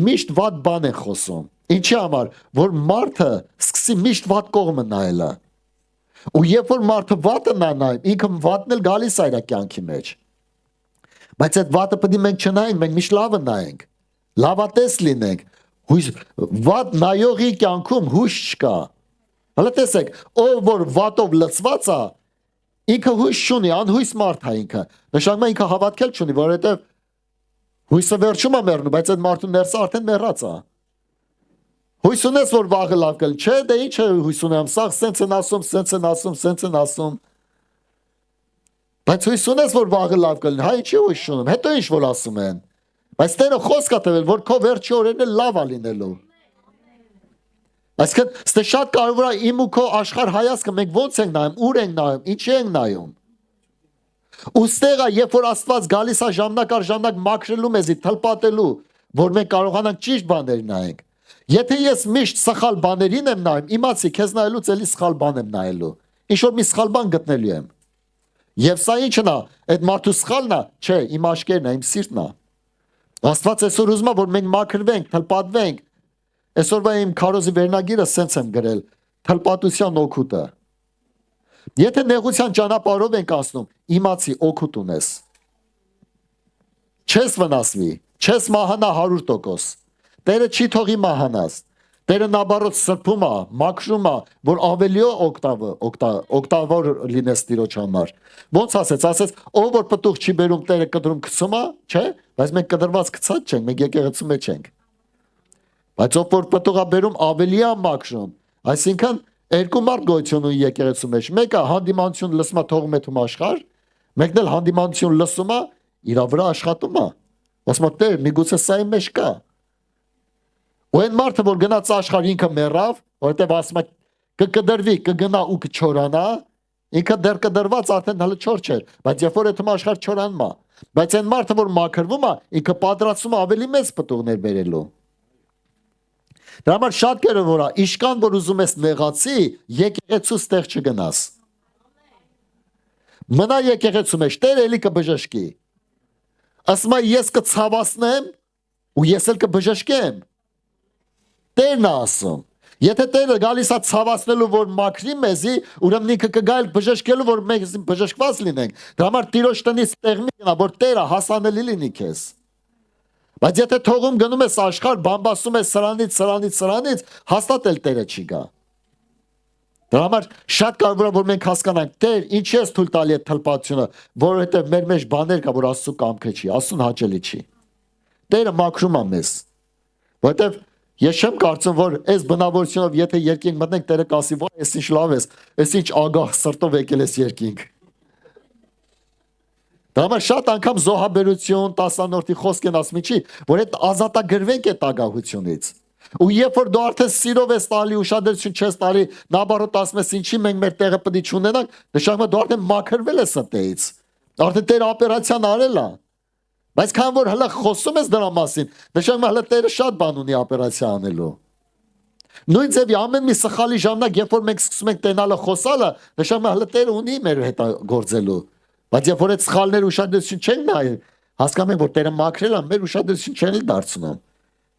միշտ վատ բան է խոսում։ Ինչի համար, որ մարդը սկսի միշտ վատ կողմը նայելը։ Ու երբ որ մարդը վատը նայում, ինքը վատն էլ գալիս է իր կյանքի մեջ։ Բայց այդ վատը պետք է մենք չնայենք, մենք միշտ լավը նայենք։ Լավատես լինենք, հույս վատ նայողի կյանքում հույս չկա։ Հələ տեսեք, ով որ վատով լցված է, ինքը հույս չունի, անհույս մարդ է ինքը։ Նշանակում է ինքը հավատքել չունի, որովհետև հույսը վերջում է մեռնում, բայց այդ մարդու ներսը արդեն մեռած է։ Հույս ունես որ վաղը լավ կլինի, չէ, դե ինչ է հույս ունեմ, սա սենց են ասում, սենց են ասում, սենց են ասում։ Բայց հույս ունես, որ վաղը լավ կլինի, հա ինչի հույս ունեմ, հետո ինչ որ ասում են։ Բայց Տերը խոսք է տվել, որ քո վերջի օրերն լավ է լինելու։ Այսինքն, ստե շատ կարևոր է իմ ու քո աշխարհ հայացքը մենք ո՞նց ենք նայում, ուր ենք նայում, ինչի ենք նայում։ Ոստեղա, երբ որ Աստված գալիս է ժամանակ առ ժամանակ մաքրելու մեզի, թլպատելու, որ մենք կարողանանք ճիշտ բաներ նայենք։ Եթե ես միշտ սխալ բաներին եմ նայում, իմացի, քեզ նայելուց էլի սխալ բան եմ նայելու։ Ինչ որ մի սխալ բան գտնելու եմ։ Եվ սա ի՞նչն է, այդ մարդու սխալն է, չէ, իմ աշկերն է, իմ սիրտն է։ Աստված այսօր ուզում է, որ մենք մաքրվենք, թլպատվենք։ Այսօրվա իմ քարոզի վերնագիրը սենց եմ գրել, թլպատության օգուտը։ Եթե նեղության ճանապարհով ենք անցնում, իմացի օգուտ ունես։ Չես վնասվի, չես մահանա 100%։ Տերը չի թողի մահանաս։ Տերը նաբարոց սրբում է, մաքրում է, որ ավելի օգտավոր լինես Տիրոջ համար։ Ոնց ասեց, ով որ պտուղ չի բերում, Տերը կդրում գցում է, չէ՞, բայց մենք կդրված գցած չենք, մենք եկեղեցու մեջ ենք։ Բայց ով որ պտուղ է բերում, ավելի է մաքրում։ Այսինքն երկու մարդ գոյություն ունի եկեղեցու մեջ։ Մեկը հանդիմանություն լսում է թողում է թում աշխարհ, մեկն էլ հանդիմանություն լսում է, իր վրա աշխատում է։ Ասում է Տեր, միգուցե սա իմ մեջ կա։ Ու այն մարդը, որ գնաց աշխարհ ինքը մեռավ, որտեղ ասում է կկդրվի, կգնա ու կչորանա, ինքը դեռ կդրված արդեն հələ չոր չէր, բայց երբ որ այդ աշխարհ չորանում է, բայց այն մարդը, որ մաքրվում է, ինքը պատրաստվում է ավելի մեծ պտուղներ բերելու։ Դրա համար շատ կարևոր է, իշքան որ ուզում ես նեղացի, եկեղեցու ստեղ չգնաս։ Մնա եկեղեցու մեջ, Տերը էլի կբժշկի։ Ասում է ես կցավացնեմ ու ես էլ կբժշկեմ։ Տերն է ասում։ Եթե Տերը գալիս է ցավացնելու, որ մաքրի մեզի, ուրեմն ինքը կգա էլ բժշկելու, որ մենք բժշկված լինենք։ Դրա համար Տիրոջ տնից տեղ մի գնա, որ Տերը հասանելի լինի քեզ։ Բայց եթե թողում գնում ես աշխարհ, բամբասում ես սրանից, հաստատ էլ Տերը չի գա։ Դրա համար շատ կարևոր է, որ մենք հասկանանք, Տեր, ինչի ես թույլ տալի այդ թլպատությունը, որովհետև մեր մեջ բաներ կա, որ Աստծո կամքը չի, Աստծուն հաճելի չի։ Տերը մաքրում է մեզ։ Որովհետև ես չեմ կարծում, որ այս բնավորությունով եթե երկինք մտնենք, Տերը կասի, «Ո՞յ, ես ինչ լավ ես, ես ինչ ագահ սրտով եկել ես երկինք»։ Դա համար շատ անգամ զոհաբերություն, տասանորդի խոսք են ասում ինչի, որ այդ ազատագրվենք այդ ագահությունից։ Ու երբ որ դու արդեն սիրով ես տալի, ուշադրություն չես տալի, նաբարոտ ասում ես ինչի մենք մեր տեղը պետք է չունենանք, նշանակում է դու արդեն մաքրվել ես այդտեղից։ Արդեն Տերը օպերացիան արել է։ Բայց քան որ հələ խոսում ես դրա մասին, նշանակում է հələ Տերը շատ բան ունի օպերացիա անելու։ Նույն ձևի ամեն մի սխալի ժամանակ, երբ որ մենք սկսում ենք տենալը խոսալը, նշանակում է հələ Տերը ունի մեր հետ գործելու։ Բայց երբ որ այդ սխալները ուշադրություն չեն նայել, հասկանում ենք, որ Տերը մաքրել է, մեր ուշադրություն չեն դարձնում։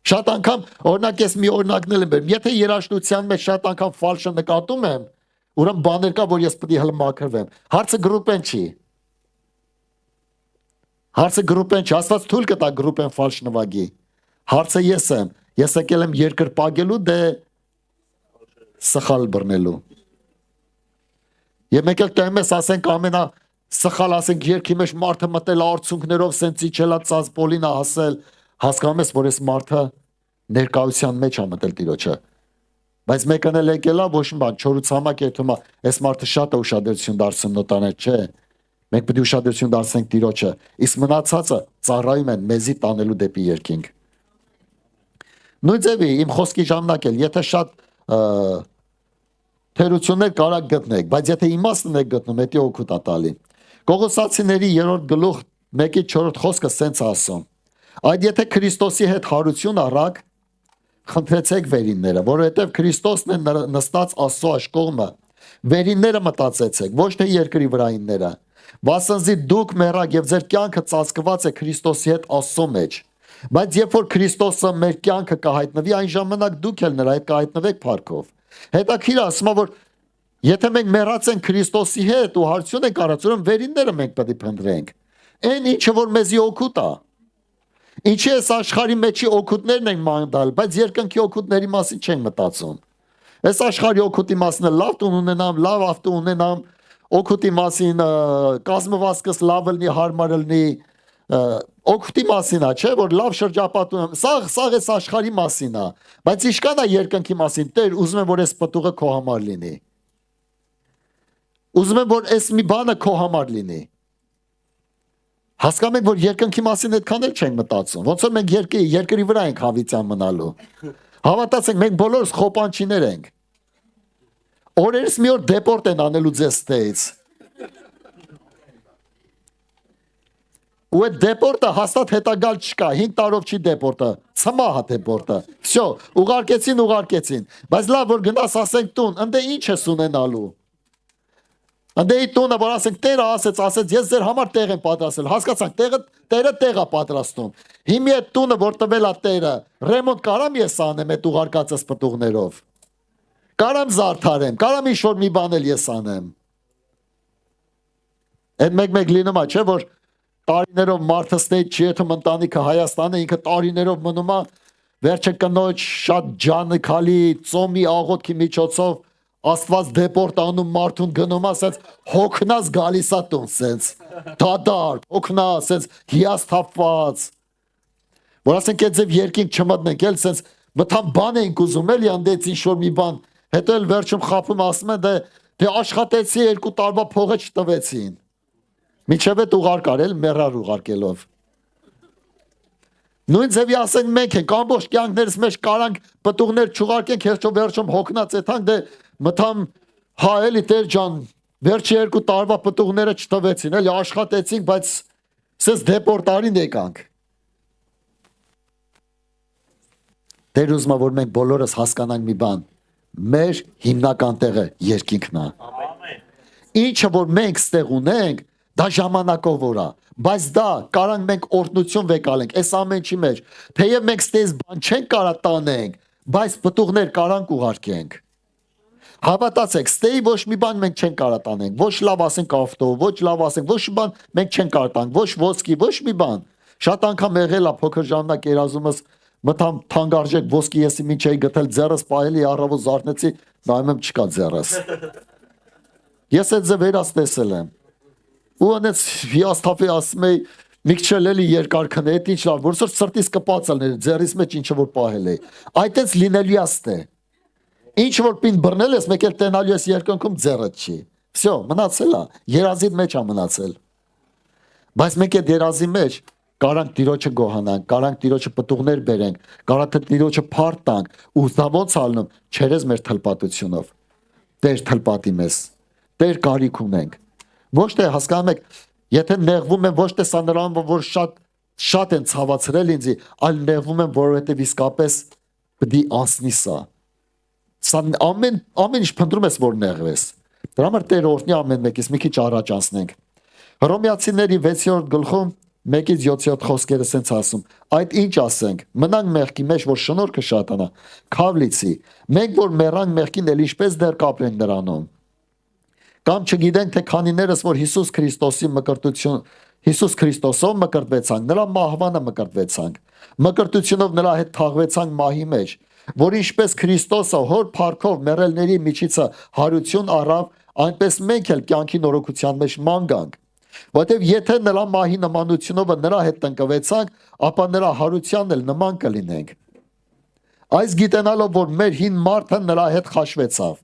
Շատ անգամ, օրինակ ես մի օրինակն եմ բերում, եթե երաժշտության մեջ շատ անգամ ֆալշը նկատում եմ, ուրեմն բաներ կա, որ ես պետք է հələ մաքրվեմ։ Հարցը գրուպեն չի։ Հարցը գրուպեն չի, Աստված թույլ կտա գրուպեն ֆալշ նվագի։ Հարցը ես եմ, ես եկել եմ երկրպագելու, դե սխալ բռնելու։ Եվ մեկ էլ տեմ ես ասենք ամենա սխալ ասենք երկի մեջ մարդը մտել արցունքներով սենց իջելա ծածպոլինա ասել, հասկանում ես, որ այս մարդը ներկայության մեջ է մտել Տիրոջը։ Բայց մեկն էլ եկելա ոչ մի բան, չորուցամակ երթում է, այս մարդը շատ է ուշադրություն դարձնում նոտաներ, չէ։ Մենք պետք է ուշադրություն դարձնենք Տիրոջը, իսկ մնացածը ծառայում են մեզի տանելու դեպի երկինք։ Նույն ձևի իմ խոսքի ժամանակ էլ, եթե շատ թերություններ կարակ գտնեք, բայց եթե իմաստն եք գտնում, հետո օգուտ է տալի։ Կողոսացիների 3-րդ գլուխ 1-4 խոսքը սենց ասում. Այդ եթե Քրիստոսի հետ հարություն առաք, խնդրեցեք վերինները, որովհետև Քրիստոսն է նստած Աստծո աշկողմը, վերինները մտածեցեք, ոչ թե երկրի վրայինները, վասնզի դուք մեռաք եւ ձեր կյանքը ծածկված է Քրիստոսի հետ Աստծո մեջ, բայց երբ որ Քրիստոսը մեր կյանքը կհայտնվի, այն ժամանակ դուք էլ նրա հետ կհայտնվեք փառքով։ Հետաքրքիր ասում է, որ եթե մենք մեռած ենք Քրիստոսի հետ ու հարություն ենք առած, ուրեմն վերինները մենք պետք է փնտրենք։ Այն ինչը որ մեզի օգուտ է։ Ինչի էս աշխարհի մեջի օգուտներն են մանդալ, բայց երկնքի օգուտների մասին չենք մտածում։ Այս աշխարհի օգուտի մասին լավ տուն ունենամ, լավ ավտո ունենամ, օգուտի մասին կազմվածքս լավ լինի, հարմար լինի, օգուտի մասին է, չէ, որ լավ շրջապատ ունեմ, սաղ էս աշխարհի մասին է, բայց իշքան է երկնքի մասին, Տեր, ուզում եմ, որ այս պտուղը քո համար լինի։ Ուզում եմ, որ այս մի բանը քո համար լինի։ Հասկանում եք, որ երկնքի մասին այդքան էլ չենք մտածում։ Ոնց որ մենք երկրի վրա ենք հավիտյան մնալու։ Հավատացեք, մենք բոլորս խոպանչիներ ենք։ Օրերս մի օր դեպորտ են անելու ձեզ ստեից։ Ու այդ դեպորտը հաստատ հետագալ չկա, 5 տարով չի դեպորտը, ցմահ է դեպորտը։ Всё, ուղարկեցին։ Բայց լավ որ գնաս ասենք տուն, ընդ ինչ ես ունենալու։ Ընդ էի տունը որ ասենք Տերը ասեց, ես ձեր համար տեղ եմ պատրաստել։ Հասկացանք, Տերը տեղ է պատրաստում։ Հիմի այդ տունը որ տվել է Տերը, ռեմոնտ կարամ ես անեմ այդ ուղարկածս պտուղներով։ Կարամ զարդարեմ, կարամ ինչ որ մի բան էլ ես անեմ։ Այդ մեկ լինում է, չէ՞ որ տարիներով մարդը ստեյջ չի եթում ընտանիքը Հայաստանը ինքը տարիներով մնում է վերջը կնոջ շատ ջանքալի ծոմի աղոթքի միջոցով Աստված դեպորտ անում մարդուն գնում է ասած հոգնած գալիս է տուն սենց դադար հոգնած սենց հիասթափված որ ասենք այդ ձև երկինք չմտնենք էլ սենց մթան բան ենք ուզում էլի անդեց ինչ որ մի բան հետո էլ վերջում խափում ասում են դե աշխատեցի 2 տարվա փողը չտվեցին Միջև այդ ուղարկար էլ մեռար ուղարկելով։ Նույն ձևի ասենք մենք ենք ամբողջ կյանքներս մեջ կարանք պտուղներ չուղարկենք հերջո վերջում հոգնած եթանք դե մթամ հա էլի Տեր ջան վերջի 2 տարվա պտուղները չտվեցին էլի աշխատեցինք բայց սես դեպորտարին եկանք։ Տեր ուզում է որ մենք բոլորս հասկանանք մի բան մեր հիմնական տեղը երկինքն է։ Ինչը որ մենք ստեղ ունենք դա ժամանակով որա, բայց դա կարանք մենք օրհնություն վեկալենք, այս ամեն ինչի մեջ, թեև մենք ստես բան չենք կարա տանենք, բայց պտուղներ կարանք ուղարկենք։ Հավատացեք, ստեի ոչ մի բան մենք չենք կարա տանենք, ոչ լավ ասենք ավտո, ոչ լավ ասենք, ոչ մի բան մենք չենք կարա տանք, ոչ ոսկի, ոչ մի բան։ Շատ անգամ եղել է փոքր ժամանակ երազումս մտամ թանկարժեք ոսկի եսի ինչ էի գտել ձեռս պահելի առավոտ զարթնեցի, նայում եմ չկա ձեռս։ Ես այդ ձև վերած տեսել եմ։ Ու անեց հիասթափի ասում էի մի քիչ էլի երկար քնե, այդ ինչ լավ, որսոր սրտից կպած ալներ, ձեռիս մեջ ինչ որ պահել էի։ Այդտենց լինելու է։ Ինչ որ պին բռնել ես, մեկ էլ տենալու ես երկնքում ձեռդ չի։ Всё, մնացել է, երազի մեջ է մնացել։ Բայց մեկ այդ երազի մեջ կարանք Տիրոջը գոհանանք, կարանք Տիրոջը պտուղներ բերենք, կարանք Տիրոջը փառք տանք, ու դա ոնց ալնում, չերես մեր թլպատությունով։ Տեր թլպատի մեզ։ Տեր կարիք ունենք։ Ոչ թե հասկանում եք, եթե նեղվում եմ ոչ թե սա նրան, որ շատ են ցավացրել ինձի, այլ նեղվում եմ, որովհետև իսկապես պետք է անցնի սա։ Սա ամեն ինչ փնտրում ես, որ նեղվես։ Դրա համար Տեր օրհնի ամեն մեկից մի քիչ առաջ անցնենք։ Հռոմեացիների 6-րդ գլխում 1-ից 7 խոսքերը սենց ասում. Այդ ինչ ասենք, մնանք մեղքի մեջ, որ շնորհքը շատանա, քավլիցի, մենք որ մեռանք մեղքին, էլ ինչպես դեռ կապրենք նրանում։ Կամ չգիտենք թե քանիներս որ Հիսուս Քրիստոսով մկրտվեցանք, նրա մահվանը մկրտվեցանք, մկրտությունով նրա հետ թաղվեցանք մահի մեջ, որ ինչպես Քրիստոսը հոր փառքով մեռելների միջիցը հարություն առավ, այնպես մենք էլ կյանքի նորոգության մեջ ման գանք, որտեղ եթե նրա մահի նմանությունով նրա հետ տնկվեցանք, ապա նրա հարությանն էլ նման կլինենք։ Այս գիտենալով որ մեր հին մարդը նրա հետ խաշվեցավ,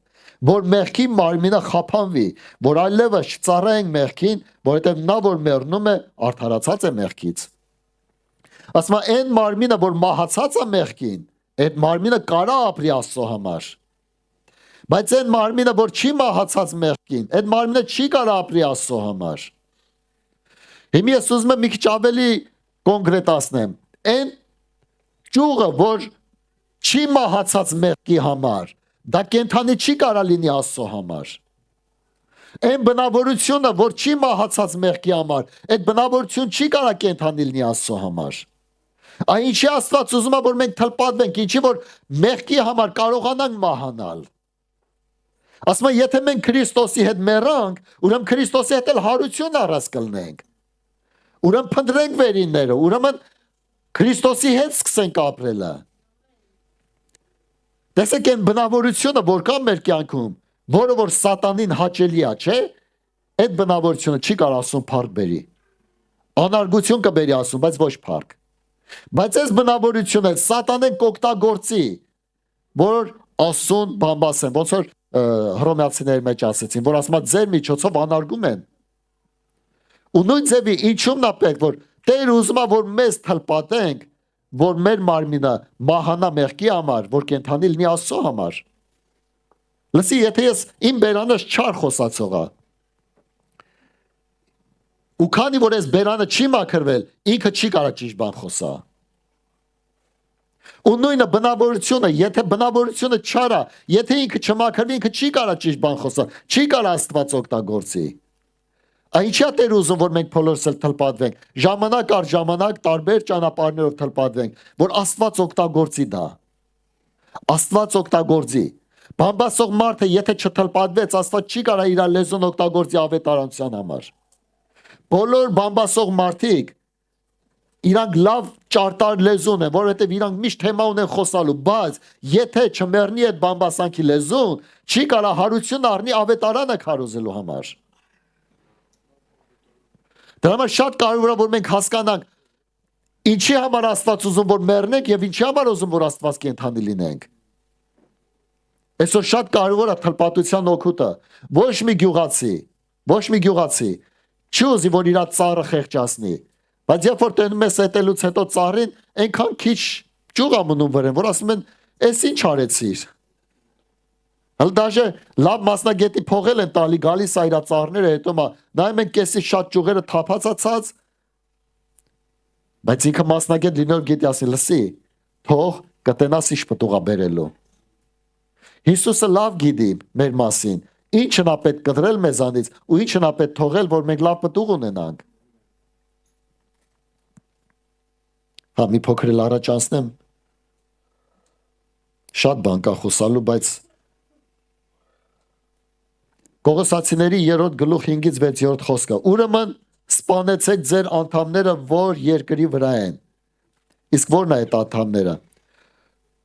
որ մեղքի մարմինը խափանվի, որ այլևս չծառայենք մեղքին, որովհետև նա որ մեռնում է, արդարացած է մեղքից։ Ասում է այն մարմինը, որ մահացած է մեղքին, այդ մարմինը կարա ապրի Աստծո համար։ Բայց այն մարմինը, որ չի մահացած մեղքին, այդ մարմինը չի կարա ապրի Աստծո համար։ Հիմա ես ուզում եմ մի քիչ ավելի կոնկրետացնեմ։ Այն ճյուղը, որ չի մահացած մեղքի համար, դա կենթանի չի կարա լինի Աստծո համար։ Այն բնավորությունը, որ չի մահացած մեղքի համար, այդ բնավորություն չի կարա կենթանի լինի Աստծո համար։ Այն ինչի Աստված ուզում է, որ մենք թլպատվենք, ինչի որ մեղքի համար կարողանանք մահանալ։ Ասում է, եթե մենք Քրիստոսի հետ մեռանք, ուրեմն Քրիստոսի հետ էլ հարություն առած կլինենք։ Ուրեմն փնտրենք վերինները, ուրեմն Քրիստոսի հետ սկսենք ապրելը։ Տեսեք այն բնավորությունը, որ կա մեր կյանքում, որը որ սատանին հաճելի է, չէ՞, այդ բնավորությունը չի կարող ասում փառք բերի։ Անարգություն կբերի ասում, բայց ոչ փառք։ Բայց այս բնավորությունը սատանեն կօգտագործի, որ ասուն բամբասեն, ոնց որ Հռոմեացիների մեջ ասեցին, որ ասում է ձեր միջոցով անարգում են։ Ու նույն ձևի ինչու՞մն է պետք որ Տեր ուզում է որ մեզ թլպատենք, որ մեր մարմինը մահանա մեղքի համար, որ կենթանի լինի Աստծո համար։ Լսի, եթե ես իմ բերանս չար խոսացողա, ու քանի որ ես բերանը չի մաքրվել, ինքը չի կարող ճիշտ բան խոսա։ Ու նույնը բնավորությունը, եթե բնավորությունը չար է, եթե ինքը չմաքրվի, ինքը չի կարող ճիշտ բան խոսա, չի կարող Աստված օգտագործի։ Ինչա Տեր ուզում որ մենք բոլորս էլ թլպատվենք, ժամանակ առ ժամանակ տարբեր ճանապարհներով թլպատվենք, որ Աստված օգտագործի դա։ Աստված օգտագործի։ Բամբասող մարդը եթե չթլպատվեց, Աստված չի կարող իր լեզուն օգտագործի ավետարանության համար։ Բոլոր բամբասող մարդիկ իրանք լավ ճարտար լեզուն են, որովհետև իրանք միշտ թեմա ունեն խոսալու, բայց եթե չմեռնի այդ բամբասանքի լեզուն, չի կարող հարություն առնի ավետարանը քարոզելու համար։ Դրա համար շատ կարևոր է որ մենք հասկանանք ինչի համար Աստված ուզում որ մեռնենք եւ ինչի համար ուզում որ Աստված կենթանի լինենք։ Այսօր շատ կարևոր է թլպատության օգուտը։ Ոչ մի գյուղացի չի ուզի որ իր ծառը խեղճացնի, բայց երբ որ տենում ես էտելուց հետո ծառին այնքան քիչ ճյուղ է մնում վրան, որ ասում են, «Էս ինչ արեցիր»։ Հələ դաժե լավ մասնագետի փողել են տալի, գալիս է իր ծառները, հետո նայում են կեսի շատ ճյուղերը թափածացած, բայց ինքը մասնագետ լինելով գիտի ասի, լսի, թող կտենաս ինչ պտուղ է բերելու։ Հիսուսը լավ գիտի մեր մասին, ինչն է պետք կտրել մեզանից ու ինչն է պետք թողել, որ մենք լավ պտուղ ունենանք։ Հա մի փոքր էլ առաջ անցնեմ։ Շատ բան կա խոսալու, բայց Կողոսացիների 3 գլուխ 5-ից 6 խոսքը։ Ուրեմն սպանեցեք ձեր անդամները, որ երկրի վրա են։ Իսկ ո՞րն է այդ անդամները։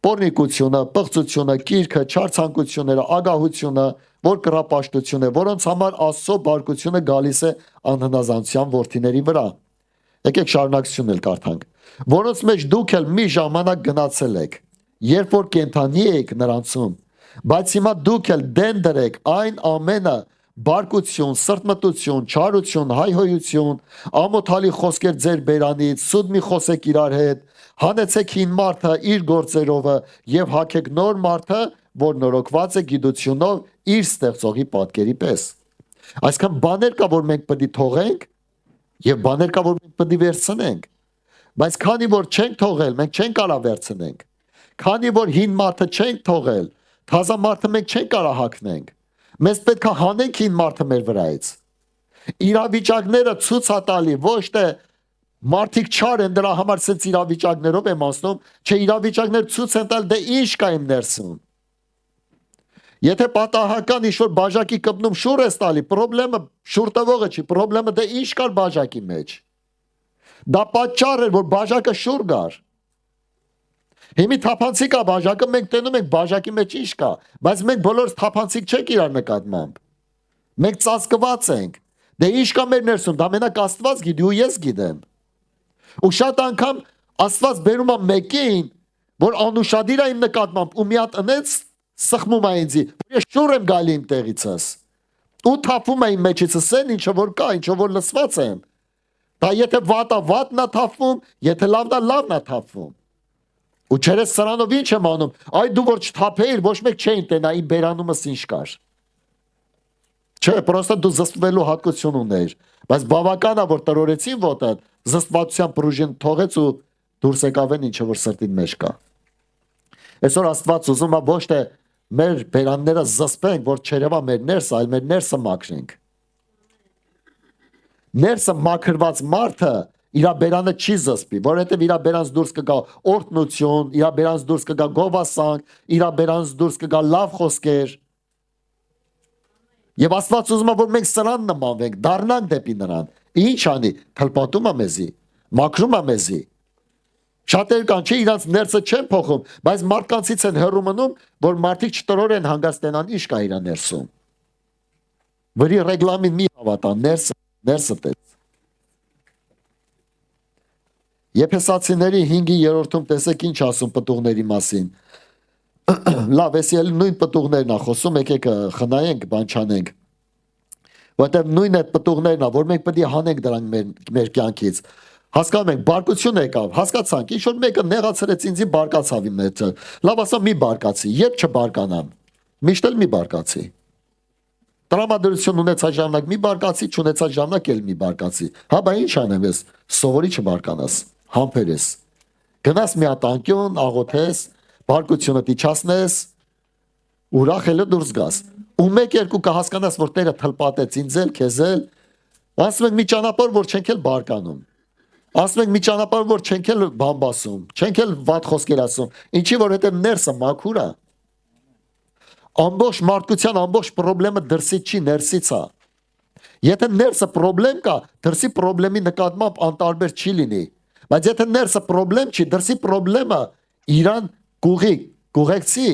Պոռնիկությունը, պղծությունը, կիրքը, չարցանկությունները, ագահությունը, որ կռապաշտություն է, որոնց համար Աստծո բարկությունը գալիս է անհնազանդության որդիների վրա։ Եկեք շարունակություն էլ կարդանք։ Որոնց մեջ դուք էլ մի ժամանակ գնացել եք, երբ որ կենթանի եք նրանցում, բայց հիմա դուք էլ դեն դրեք այն ամենը բարկություն, սրտմտություն, չարություն, հայհոյություն, ամոթալի խոսքեր ձեր բերանից, սուտ մի խոսեք իրար հետ, հանեցեք հին մարդը իր գործերովը եւ հագեք նոր մարդը, որ նորոգված է գիտությունով իր ստեղծողի պատկերի պես։ Այսքան բաներ կա, որ մենք պետք է թողենք եւ բաներ կա, որ մենք պետք է վերցնենք։ Բայց քանի որ չենք թողել, մենք չենք կարող վերցնենք։ Քանի որ հին մարդը չենք թողել, թազա մարդը մենք չենք կարող հագնենք։ Մեզ պետք է հանենք հին մարդը մեր վրայից։ Իրավիճակները ցույց է տալի, ոչ թե մարդիկ չար են դրա համար սենց իրավիճակներով եմ ասնում, չէ իրավիճակներ ցույց են տալ դե ինչ կա իմ ներսում։ Եթե պատահական ինչ-որ բաժակի կպնում շուռ ես տալի, պրոբլեմը շուռ տվողը չի, պրոբլեմը դե ինչ կար բաժակի մեջ։ Դա պատճառ էր, որ բաժակը շուռ գար։ Հիմի թափանցիկ է բաժակը, մենք տենում ենք բաժակի մեջ ինչ կա, բայց մենք բոլորս թափանցիկ չենք իրար նկատմամբ։ Մենք ծածկված ենք։ Դե ինչ կա մեր ներսում, դա մենակ Աստված գիտի ու ես գիտեմ։ Ու շատ անգամ Աստված բերում է մեկին, որ անուշադիր է իմ նկատմամբ ու մի հատ ընեց սխմում է ինձի, որ ես շուռ եմ գալի իմ տեղիցս։ Ու թափում է իմ մեջիցս այն ինչը որ կա, ինչը որ լսված եմ։ Դա եթե վատա վատնա թափվում, եթե լավնա լավնա թափվում։ Ու չերես սրանով ինչ եմ անում, այ դու որ չթափեիր, ոչ մեկ չէին տենա իմ բերանումս ինչ կար։ Չէ, պրոստը դու զսպվելու հատկություն ուներ, բայց բավական է որ տրորեցին ոտը, զսպվածության պրուժին թողեց ու դուրս եկավ են ինչը որ սրտին մեջ կա։ Այսօր Աստված ուզում է ոչ թե մեր բերանները զսպենք, որ չերևա մեր ներսը, այլ մեր ներսը մաքրենք։ Ներսը մաքրված մարդը իր բերանը չի զսպի, որովհետև իր բերանից դուրս կգա օրհնություն, իր բերանից դուրս կգա գովասանք, իր բերանից դուրս կգա լավ խոսքեր։ Եվ Աստված ուզում է որ մենք սրան նմանվենք, դառնանք դեպի նրան։ Ինչ անի, թլպատում է մեզի, մաքրում է մեզի։ Շատեր կան, չէ, իրանց ներսը չեն փոխում, բայց մարդկանցից են հեռու մնում, որ մարդիկ չտրորեն հանգստենան ինչ կա իր ներսում։ Վրի ռեգլամին մի հավատան, ներսը տես։ Եփեսացիների 5-րդում տեսեք ինչ ասում պտուղների մասին։ Լավ, էսի էլ նույն պտուղներն է խոսում, եկեք խնայենք, բան չանենք։ Որտեղ նույն այդ պտուղներն ա, որ մենք պետք է հանենք դրանք մեր կյանքից։ Հասկանում ենք, բարկություն եկավ, հասկացանք, ինչ որ մեկը նեղացրեց ինձի, բարկացավ իմ մեջ։ Լավ ասա, մի բարկացի, երբ չբարկանամ։ Միշտ էլ մի բարկացի։ Տրամադրություն ունեցած ժամանակ մի բարկացի, չունեցած ժամանակ էլ մի բարկացի։ Հա, բա ինչ անեմ ես, սովորի չբարկանաս, համբերես։ Գնաս մի հատ անկյուն, աղոթես, բարկությունը դիչացնես, ուրախ ելը դուրս գաս։ Ու մեկ երկու կհասկանաս, որ Տերը թլպատեց ինձ էլ, քեզ էլ, ասում ենք մի ճանապարհ, որ չենք էլ բարկանում։ Ասում ենք մի ճանապարհ, որ չենք էլ բամբասում, չենք էլ վատ խոսքեր ասում։ Ինչի որ հետո ներսը մաքուր է։ Ամբողջ մարդկության ամբողջ խնդրը դրսից չի, ներսից է։ Եթե ներսը խնդրեմ կա, դրսի խնդրի նկատմամբ անտարբեր չի լինի։ Բայց եթե ներսը խնդրեմ չի, դրսի խնդրը իրան կուղեկցի։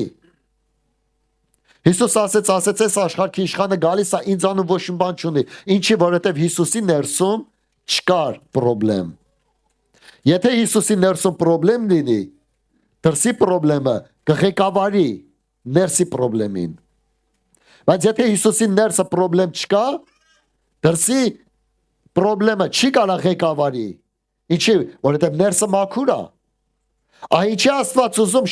Հիսուս ասեց այս աշխարհի իշխանը գալիս է ինձանու ոչ մի բան չունի, ինչի որովհետև Հիսուսի ներսում չկար խնդրեմ։ Եթե Հիսուսի ներսում խնդրեմ լինի, դրսի խնդրը կղեկավարի ներսի խնդրին։ Բայց եթե Հիսուսի ներսը խնդրեմ չկա, դրսի խնդրը չի կարող ղեկավարի։ Ինչի, որովհետև ներսը մաքուր է։ Այնչի Աստված ուզում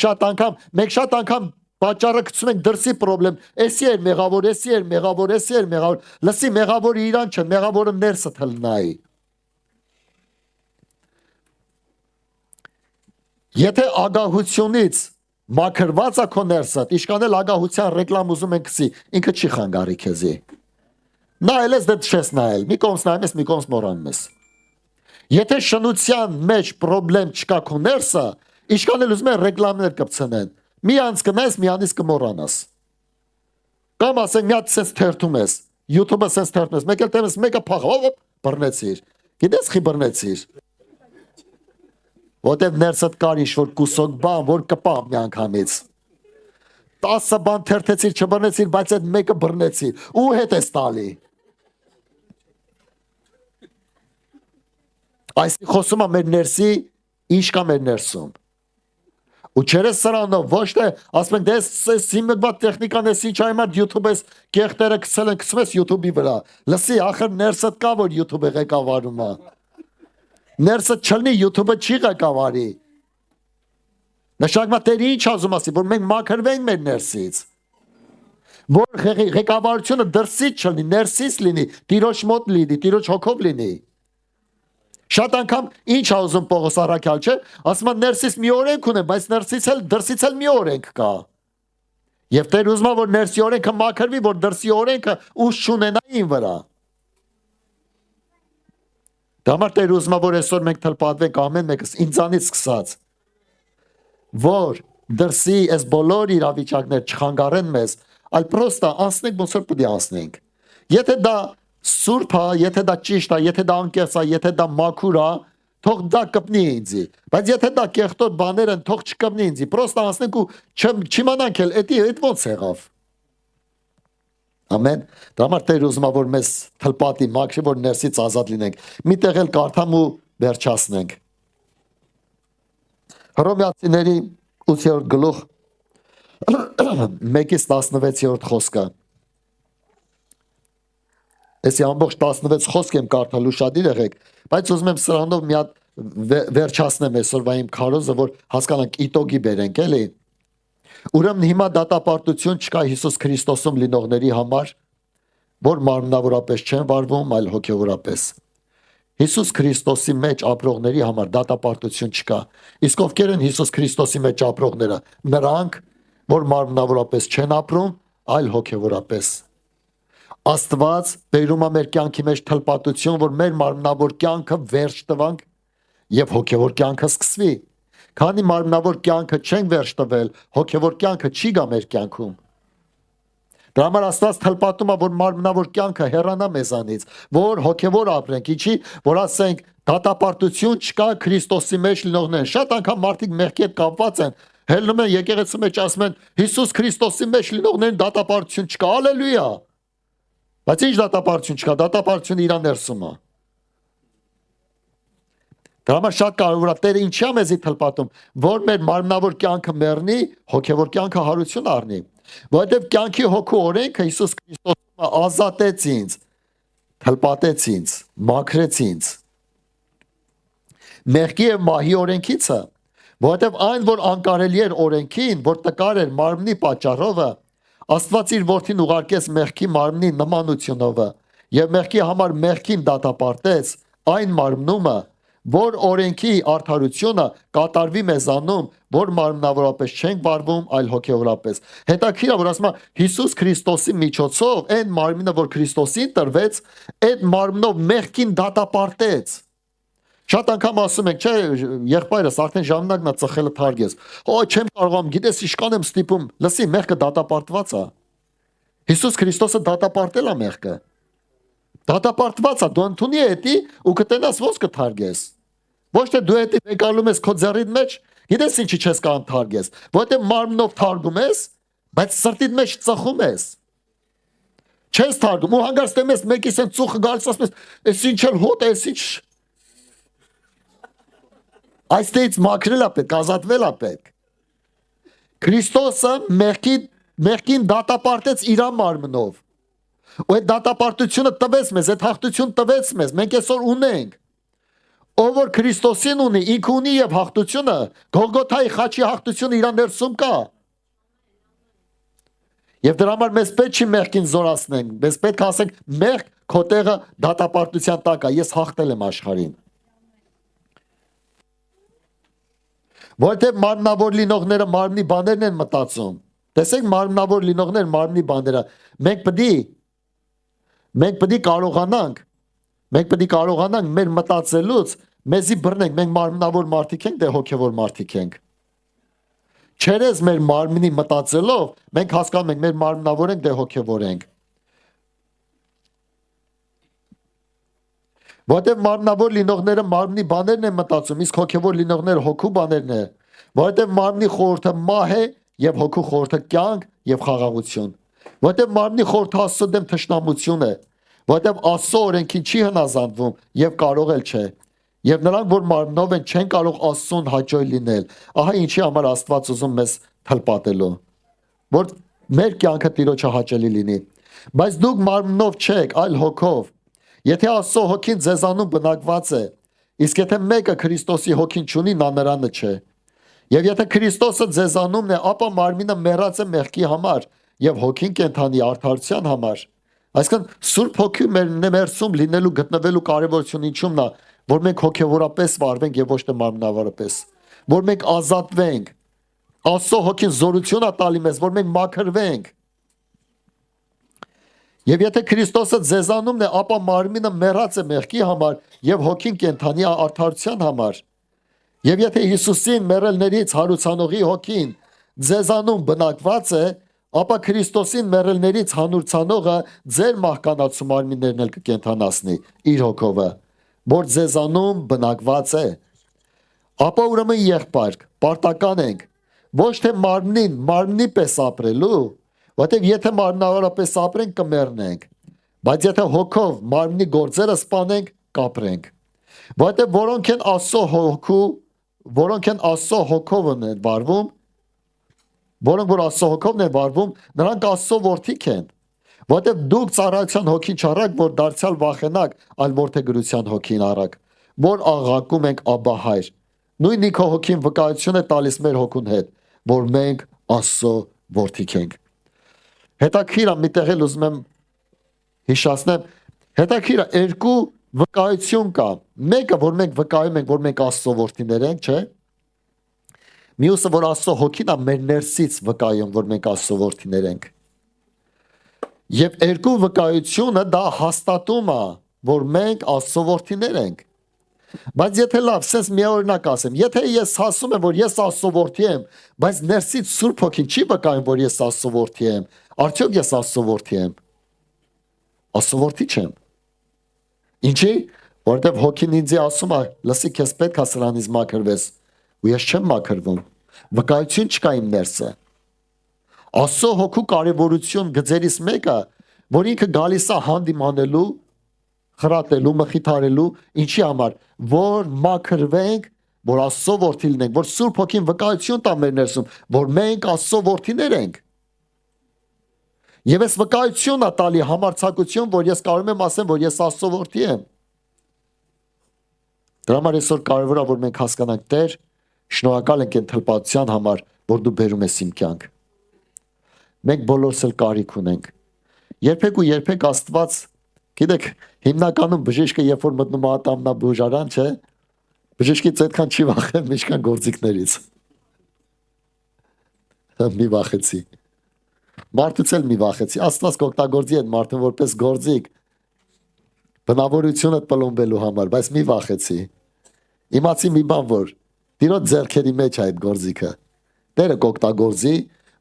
մենք շատ անգամ պատճառը գցում ենք դրսի խնդրեմ, էսի էր մեղավոր, էսի էր մեղավոր, էսի էր մեղավոր, լսի մեղավորը իրան չէ, մեղավորը ներսը թլնայի։ Եթե ագահությունից մաքրված է քո ներսը, իշքանել ագահության ռեկլամ ուզում ենք գցի, ինքը չի խանգարի քեզի։ Նայել ես դե չես նայել, մի կողմս նայում ես, մի կողմս մոռանում ես։ Եթե շնության մեջ խնդրեմ չկա քո ներսը, իշքանել ուզում են ռեկլամներ կպցնեն։ Մի անց կնայես, մի անից կմոռանաս։ Կամ ասենք մի հատ sense թերթում ես, YouTube-ը sense թերթում ես, մեկ էլ տես մեկը փախավ, բռնեցիր։ Գիտես խի բռնեցիր։ Որտեվ ներսդ կար ինչ-որ կուսոկ բան, որ կպավ մի անգամից։ 10 բան թերթեցիր, չբռնեցիր, բայց այդ մեկը բռնեցիր։ Ու հետ ես տալի։ Այս խոսում է մեր ներսի, ինչ կա մեր ներսում։ Ու չերես սրանով, ոչ թե ասում ենք, դες սիմգբատ տեխնիկան ես ինչ այմար YouTube ես կեղտերը գցել են, գցում ես YouTube-ի վրա։ Լսի, ախր ներսդ կա, որ YouTube-ը ղեկավարում է։ Ներսը չլնի, YouTube-ը չի ղեկավարի։ Նշանակում է Տերը ինչ ասում ասի, որ մենք մաքրվենք մեր ներսից։ Որ ղեկավարությունը դրսից չլինի, ներսից լինի, Տիրոջ մոտ լինի, Տիրոջ հոգով լինի։ Շատ անգամ ինչ է ուզում Պողոս առաքյալ, չէ՞, ասում է ներսից մի օրենք ունեմ, բայց դրսից էլ մի օրենք կա։ Եվ Տերը ուզում է, որ ներսի օրենքը մաքրվի, որ դրսի օրենքը ուժ չունենա ին վրա։ Դա համար Տերը ուզում է, որ այսօր մենք թլպատվենք ամեն մեկս ինձանից սկսած, որ դրսի այս բոլոր իրավիճակներ չխանգարեն մեզ, այլ պրոստը անցնենք ոնց որ պետք է անցնենք։ Եթե դա սուրբ է, եթե դա ճիշտ է, եթե դա անկեղծ է, եթե դա մաքուր է, թող դա կպնի ինձի։ Բայց եթե դա կեղտոտ բաներ են, թող չկպնի ինձի։ Պրոստը անցնենք ու չիմանանք էլ, այդ ոնց եղավ։ Ամեն։ Դա համար Տերը ուզում է, որ մեզ թլպատի մաքրի, որ ներսից ազատ լինենք։ Միտեղ էլ կարդամ ու վերջացնենք։ Հռոմեացիների 8-րդ գլուխ 1-ից 16-րդ խոսքը։ Ես ամբողջ 16 խոսք եմ կարդալու շատ եղեք, բայց ուզում եմ սրանով մի հատ վերջացնեմ այսօրվա իմ քարոզը, որ հասկանանք իտոգի բերենք, էլի։ Ուրեմն հիմա դատապարտություն չկա Հիսուս Քրիստոսում լինողների համար, որ մարմնավորապես չեն վարվում, այլ հոգևորապես։ Հիսուս Քրիստոսի մեջ ապրողների համար դատապարտություն չկա։ Իսկ ովքեր են Հիսուս Քրիստոսի մեջ ապրողները։ Նրանք, որ մարմնավորապես չեն ապրում, այլ հոգևորապես։ Աստված բերում է մեր կյանքի մեջ թլպատություն, որ մեր մարմնավոր կյանքը վերջ տվանք եւ հոգևոր կյանքը սկսվի։ Քանի մարմնավոր կյանքը չեն վերջ տվել, հոգևոր կյանքը չի գա մեր կյանքում։ Դրա համար Աստված թլպատում է, որ մարմնավոր կյանքը հեռանա մեզանից, որ հոգևոր ապրենք, ինչի, որ ասենք դատապարտություն չկա Քրիստոսի մեջ լինողներն։ Շատ անգամ մարդիկ մեղքի հետ կապված են, հելնում են եկեղեցու մեջ ասում են Հիսուս Քրիստոսի մեջ լինողներին դատապարտություն չկա, հալելույա։ Բայց ինչ դատապարտություն չկա, դատապարտությունը իր ներսում է։ Դրա համար շատ կարևոր է Տերը ինչի՞ է մեզի թլպատում, որ մեր մարմնավոր կյանքը մեռնի, հոգևոր կյանքը հարություն առնի։ Որովհետև կյանքի հոգու օրենքը Հիսուս Քրիստոսը ազատեց ինձ թլպատեց ինձ, մաքրեց ինձ։ Մեղքի եւ մահի օրենքիցը, որովհետեւ այն, որ անկարելի էր օրենքին, որ տկար էր մարմնի պատճառովը, Աստված իր որդին ուղարկեց մեղքի մարմնի նմանությունովը եւ մեղքի համար մեղքին դատապարտեց այն մարմնումը, որ օրենքի արդարությունը կատարվի մեզանում, որ մարմնավորապես չենք վարվում, այլ հոգեորապես։ Հետաքրքիր է, որ ասում է Հիսուս Քրիստոսի միջոցով այն մարմինը, որ Քրիստոսին տրվեց, այդ մարմնով մեղքին դատապարտեց։ Շատ անգամ ասում ենք, չէ, եղբայրս արդեն ժամանակն է ծխելը թարգես։ Օ, չեմ կարողանում, գիտես, իշքան եմ ստիպում։ Լսի, մեղքը դատապարտված է։ Հիսուս Քրիստոսը դատապարտել է մեղքը։ Դատապարտված է, դու ընդունի հետի ու կտենաս ոնց կթարգես։ Ոչ թե դու հետի եկալում ես քո ձեռիդ մեջ, գիտես ինչի չես կարող թարգես, որովհետև մարմնով թարգում ես, բայց սրտիդ մեջ ծխում ես։ Չես թարգում, ու հանգարց դեմ ես մեկիս են ծուխը գալիս ասում ես, «Էս ինչ էլ հոտ է, էս ինչ»։ Այստեղից մաքրել է պետք, ազատվել է պետք։ Քրիստոսը մեղքին դատապարտեց իր մարմնով։ Ու այդ դատապարտությունը տվեց մեզ, այդ հաղթություն տվեց մեզ, մենք այսօր ունենք։ Ով որ Քրիստոսին ունի, ինքը ունի եւ հաղթությունը, Գողգոթայի խաչի հաղթությունը իր ներսում կա։ Եվ դրա համար մեզ պետք չի մեղքին զորացնենք, մեզ պետք է ասենք մեղք քո տեղը դատապարտության տակ է, ես հաղթել եմ աշխարհին։ Որտեղ մարմնավոր լինողները մարմնի բաներն են մտածում։ Տեսեք մարմնավոր լինողներ մարմնի բաները։ Մենք պետք է կարողանանք մեր մտածելուց մեզի բռնենք, մենք մարմնավոր մարդիկ ենք, դե հոգևոր մարդիկ ենք։ Չերես մեր մարմնի մտածելով, մենք հասկանում ենք մեր մարմնավոր ենք, դե հոգևոր ենք։ Որտեղ մարմնավոր լինողները մարմնի բաներն են մտածում, իսկ հոգևոր լինողները հոգու բաներն են։ Որտեղ մարմնի խորհուրդը մահ է եւ հոգու խորհուրդը կյանք եւ խաղաղություն։ Որտեղ մարմնի խորհուրդը Աստծո դեմ թշնամություն է։ Որտեղ Աստծո օրենքին չի հնազանդվում եւ կարող էլ չէ։ Եվ նրանք, որ մարմնով են, չեն կարող Աստծուն հաճոյ լինել։ Ահա ինչի համար Աստված ուզում մեզ թլպատելու, որ մեր կյանքը Տիրոջը հաճելի լինի։ Բայց դուք մարմնով չեք, այլ հոգով։ Եթե Աստծո հոգին ձեզանում բնակված է, իսկ եթե մեկը Քրիստոսի հոգին չունի, նա նրանը չէ։ Եվ եթե Քրիստոսը ձեզանումն է, ապա մարմինը մեռած է մեղքի համար եւ հոգին կենթանի արդարության համար։ Այսինքն Սուրբ Հոգի մեր ներսում լինելու գտնվելու կարևորությունը ինչումն է, որ մենք հոգևորապես վարվենք եւ ոչ թե մարմնավորապես, որ մենք ազատվենք։ Աստծո հոգին զորություն է տալի մեզ, որ մենք մաքրվենք։ Եվ եթե Քրիստոսը ձեզանումն է, ապա մարմինը մեռած է մեղքի համար եւ հոգին կենթանի արդարության համար։ Եվ եթե Հիսուսին մեռելներից հարուցանողի հոգին ձեզանում բնակված է, ապա Քրիստոսին մեռելներից հանուրցանողը ձեր մահկանացու մարմիններն էլ կկենթանացնի իր հոգովը, որ ձեզանում բնակված է։ Ապա ուրեմն եղբայր, պարտական ենք ոչ թե մարմնի պես ապրելու, որտեղ եթե մարմնավորապես ապրենք կմեռնենք, բայց եթե հոգով մարմնի գործերը սպանենք, կապրենք։ Որտեղ որոնք են Աստծո հոգով են վարվում, որոնք որ Աստծո հոգովն են վարվում, նրանք Աստծո որդիք են։ Որտեղ դուք ծառայության հոգին չառաք, որ դարձյալ վախենակ, այլ որդեգրության հոգին առաք, որ աղաղակում ենք Աբա Հայր։ Նույն ինքը հոգին վկայություն է տալիս մեր հոգուն հետ, որ մենք Աստծո որդիք ենք։ Հետաքրքիր է, մի տեղ էլ ուզում եմ հիշեցնեմ, հետաքրքիր է, երկու վկայություն կա։ Մեկը, որ մենք վկայում ենք, որ մենք Աստծո որդիներ ենք, չէ՞։ Մյուսը, որ Աստծո հոգին է մեր ներսից վկայում, որ մենք Աստծո որդիներ ենք։ Եվ երկու վկայությունը դա հաստատում է, որ մենք Աստծո որդիներ ենք։ Բայց եթե լավ, sense մի օրինակ ասեմ, եթե ես ասում եմ, որ ես Աստծո որդի եմ, բայց ներսից Սուրբ Հոգին չի վկայում, որ ես Աստծո որդի եմ, արդյոք ես Աստծո որդի եմ։ Աստծո որդի չեմ։ Ինչի՞, որովհետև Հոգին ինձ ասում է, լսի, քեզ պետք է սրանից մաքրվես, ու ես չեմ մաքրվում։ Վկայություն չկա իմ ներսը։ Աստծո հոգու կարևորություն գծերից մեկը, որ ինքը գալիս է հանդիմանելու, խրատելու, մխիթարելու, ինչի համար, որ մաքրվենք, որ Աստծո որդի լինենք, որ Սուրբ Հոգին վկայություն տա մեր ներսում, որ մենք Աստծո որդիներ ենք։ Եվ ես վկայություն է տալի համարձակություն, որ ես կարող եմ ասեմ, որ ես Աստծո որդի եմ։ Դրա համար այսօր կարևոր է, որ մենք հասկանանք Տեր, շնորհակալ ենք այն թլպատության համար, որ դու բերում ես իմ կյանք։ Մենք բոլորս էլ կարիք ունենք։ Երբեք ու երբեք Աստված, գիտեք, հիմնականում բժիշկը երբ որ մտնում է ատամնաբուժարան, չէ, բժիշկից այդքան չի վախենում, ինչքան գործիքներից։ Մի վախեցի։ Մարդուց էլ մի վախեցի, Աստված կօգտագործի այդ մարդուն որպես գործիք բնավորությունը պլոմբելու համար, բայց մի վախեցի։ Իմացի մի բան, որ Տիրոջ ձեռքերի մեջ է այդ գործիքը։ Տերը կօգտագործի,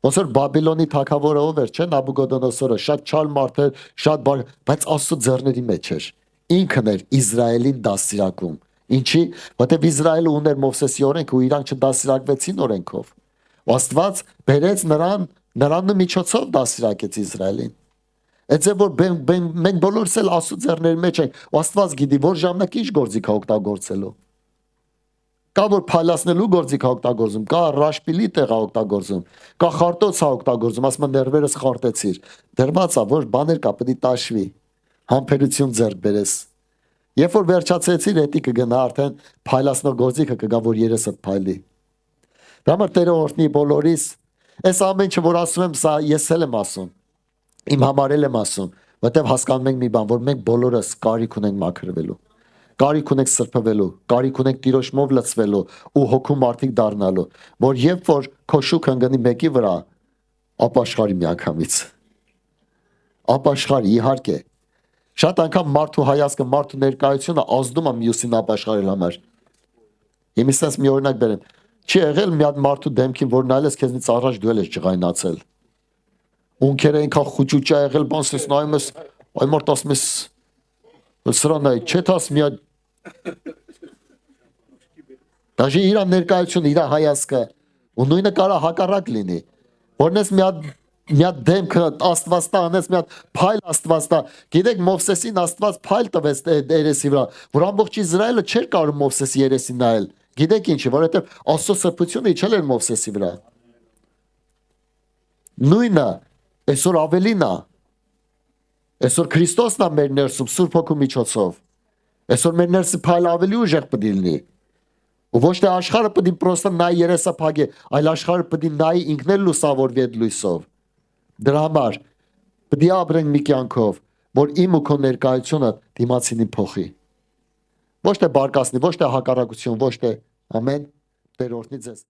ոնց որ Բաբիլոնի թագավորը ով էր, չէ, Նաբուկոդոնոսորը, շատ չար մարդ էր, շատ բար, բայց Աստծո ձեռների մեջ էր։ Ինքն էր Իսրայելին դաստիարակում։ Ինչի՞, որտեղ Իսրայելը ուներ Մովսեսի օրենքը ու իրանք չդաստիարակվեցին օրենքով։ Աստված բերեց նրանու միջոցով դաստիարակեց Իսրայելին։ Այդ որ մենք բոլորս էլ Աստծո ձեռների մեջ ենք, ու Աստված գիտի, որ ժամանակ ինչ գործիք է օգտագործելու։ Կա որ փայլացնելու գործիք է օգտագործում, կա ռաշպիլի տեղ է օգտագործում, կա խարտոց է օգտագործում, ասում ներվերս խարտեցիր։ Դրված է, որ բաներ կա, պետք է տաշվի, համբերություն ձեռք բերես։ Երբ որ վերջացեցիր, հետի կգնա արդեն փայլացնող գործիքը կգա, որ երեսդ փայլի։ Դա համար Տերը օրհնի բոլորիս։ Այս ամեն ինչը որ ասում եմ, սա ես էլ եմ ասում։ Իմ համար էլ եմ ասում, որտեղ հասկանում ենք մի բան, որ մենք բոլորս կարիք ունենք մաքրվելու, կարիք ունենք սրբվելու, կարիք ունենք Տիրոջմով լցվելու ու հոգու մարդիկ դառնալու, որ երբ որ քո շուքը ընկնի մեկի վրա, ապաշխարի միանգամից։ Ապաշխարի, իհարկե։ Շատ անգամ մարդու հայացքը, մարդու ներկայությունը ազդում է մյուսին ապաշխարել համար։ Հիմա ասես մի օրինակ բերեմ։ Չի եղել մի հատ մարդու դեմքին, որ նայես քեզնից առաջ դու ես ջղայնացել։ Ունքերը ինքան խուճուճա եղել, բանս ես նայում ես, այ մարդ ասում ես, սրան այ չէ տաս մի հատ։ Դաժե իր ներկայությունը, իր հայացքը, ու նույնը կարա հակառակ լինի։ Որնես մի հատ դեմքը Աստված տա, անես մի հատ փայլ Աստված տա։ Գիտեք Մովսեսին Աստված փայլ տվեց երեսի վրա, որ ամբողջ Իսրայելը չէր կարող Մովսեսի երեսին նայել։ Գիտեք ինչի, որովհետև Աստծո սրբությունը իջել էր Մովսեսի վրա։ Նույնը այսօր ավելին է։ Այսօր Քրիստոսն է մեր ներսում Սուրբ Հոգու միջոցով։ Այսօր մեր ներսը փայլը ավելի ուժեղ պետք է լինի։ Ու ոչ թե աշխարհը պետք է պրոստը նայ երեսը փագի, այլ աշխարհը պետք է նայ ինքն էլ լուսավորվի այդ լույսով։ Դրա համար պետք է ապրենք մի կյանքով, որ իմ ու քո ներկայությունը դիմացինին փոխի։ Ոչ թե բարկացնի, ոչ թե հակառակություն, ոչ թե ամեն Տեր օրհնի ձեզ։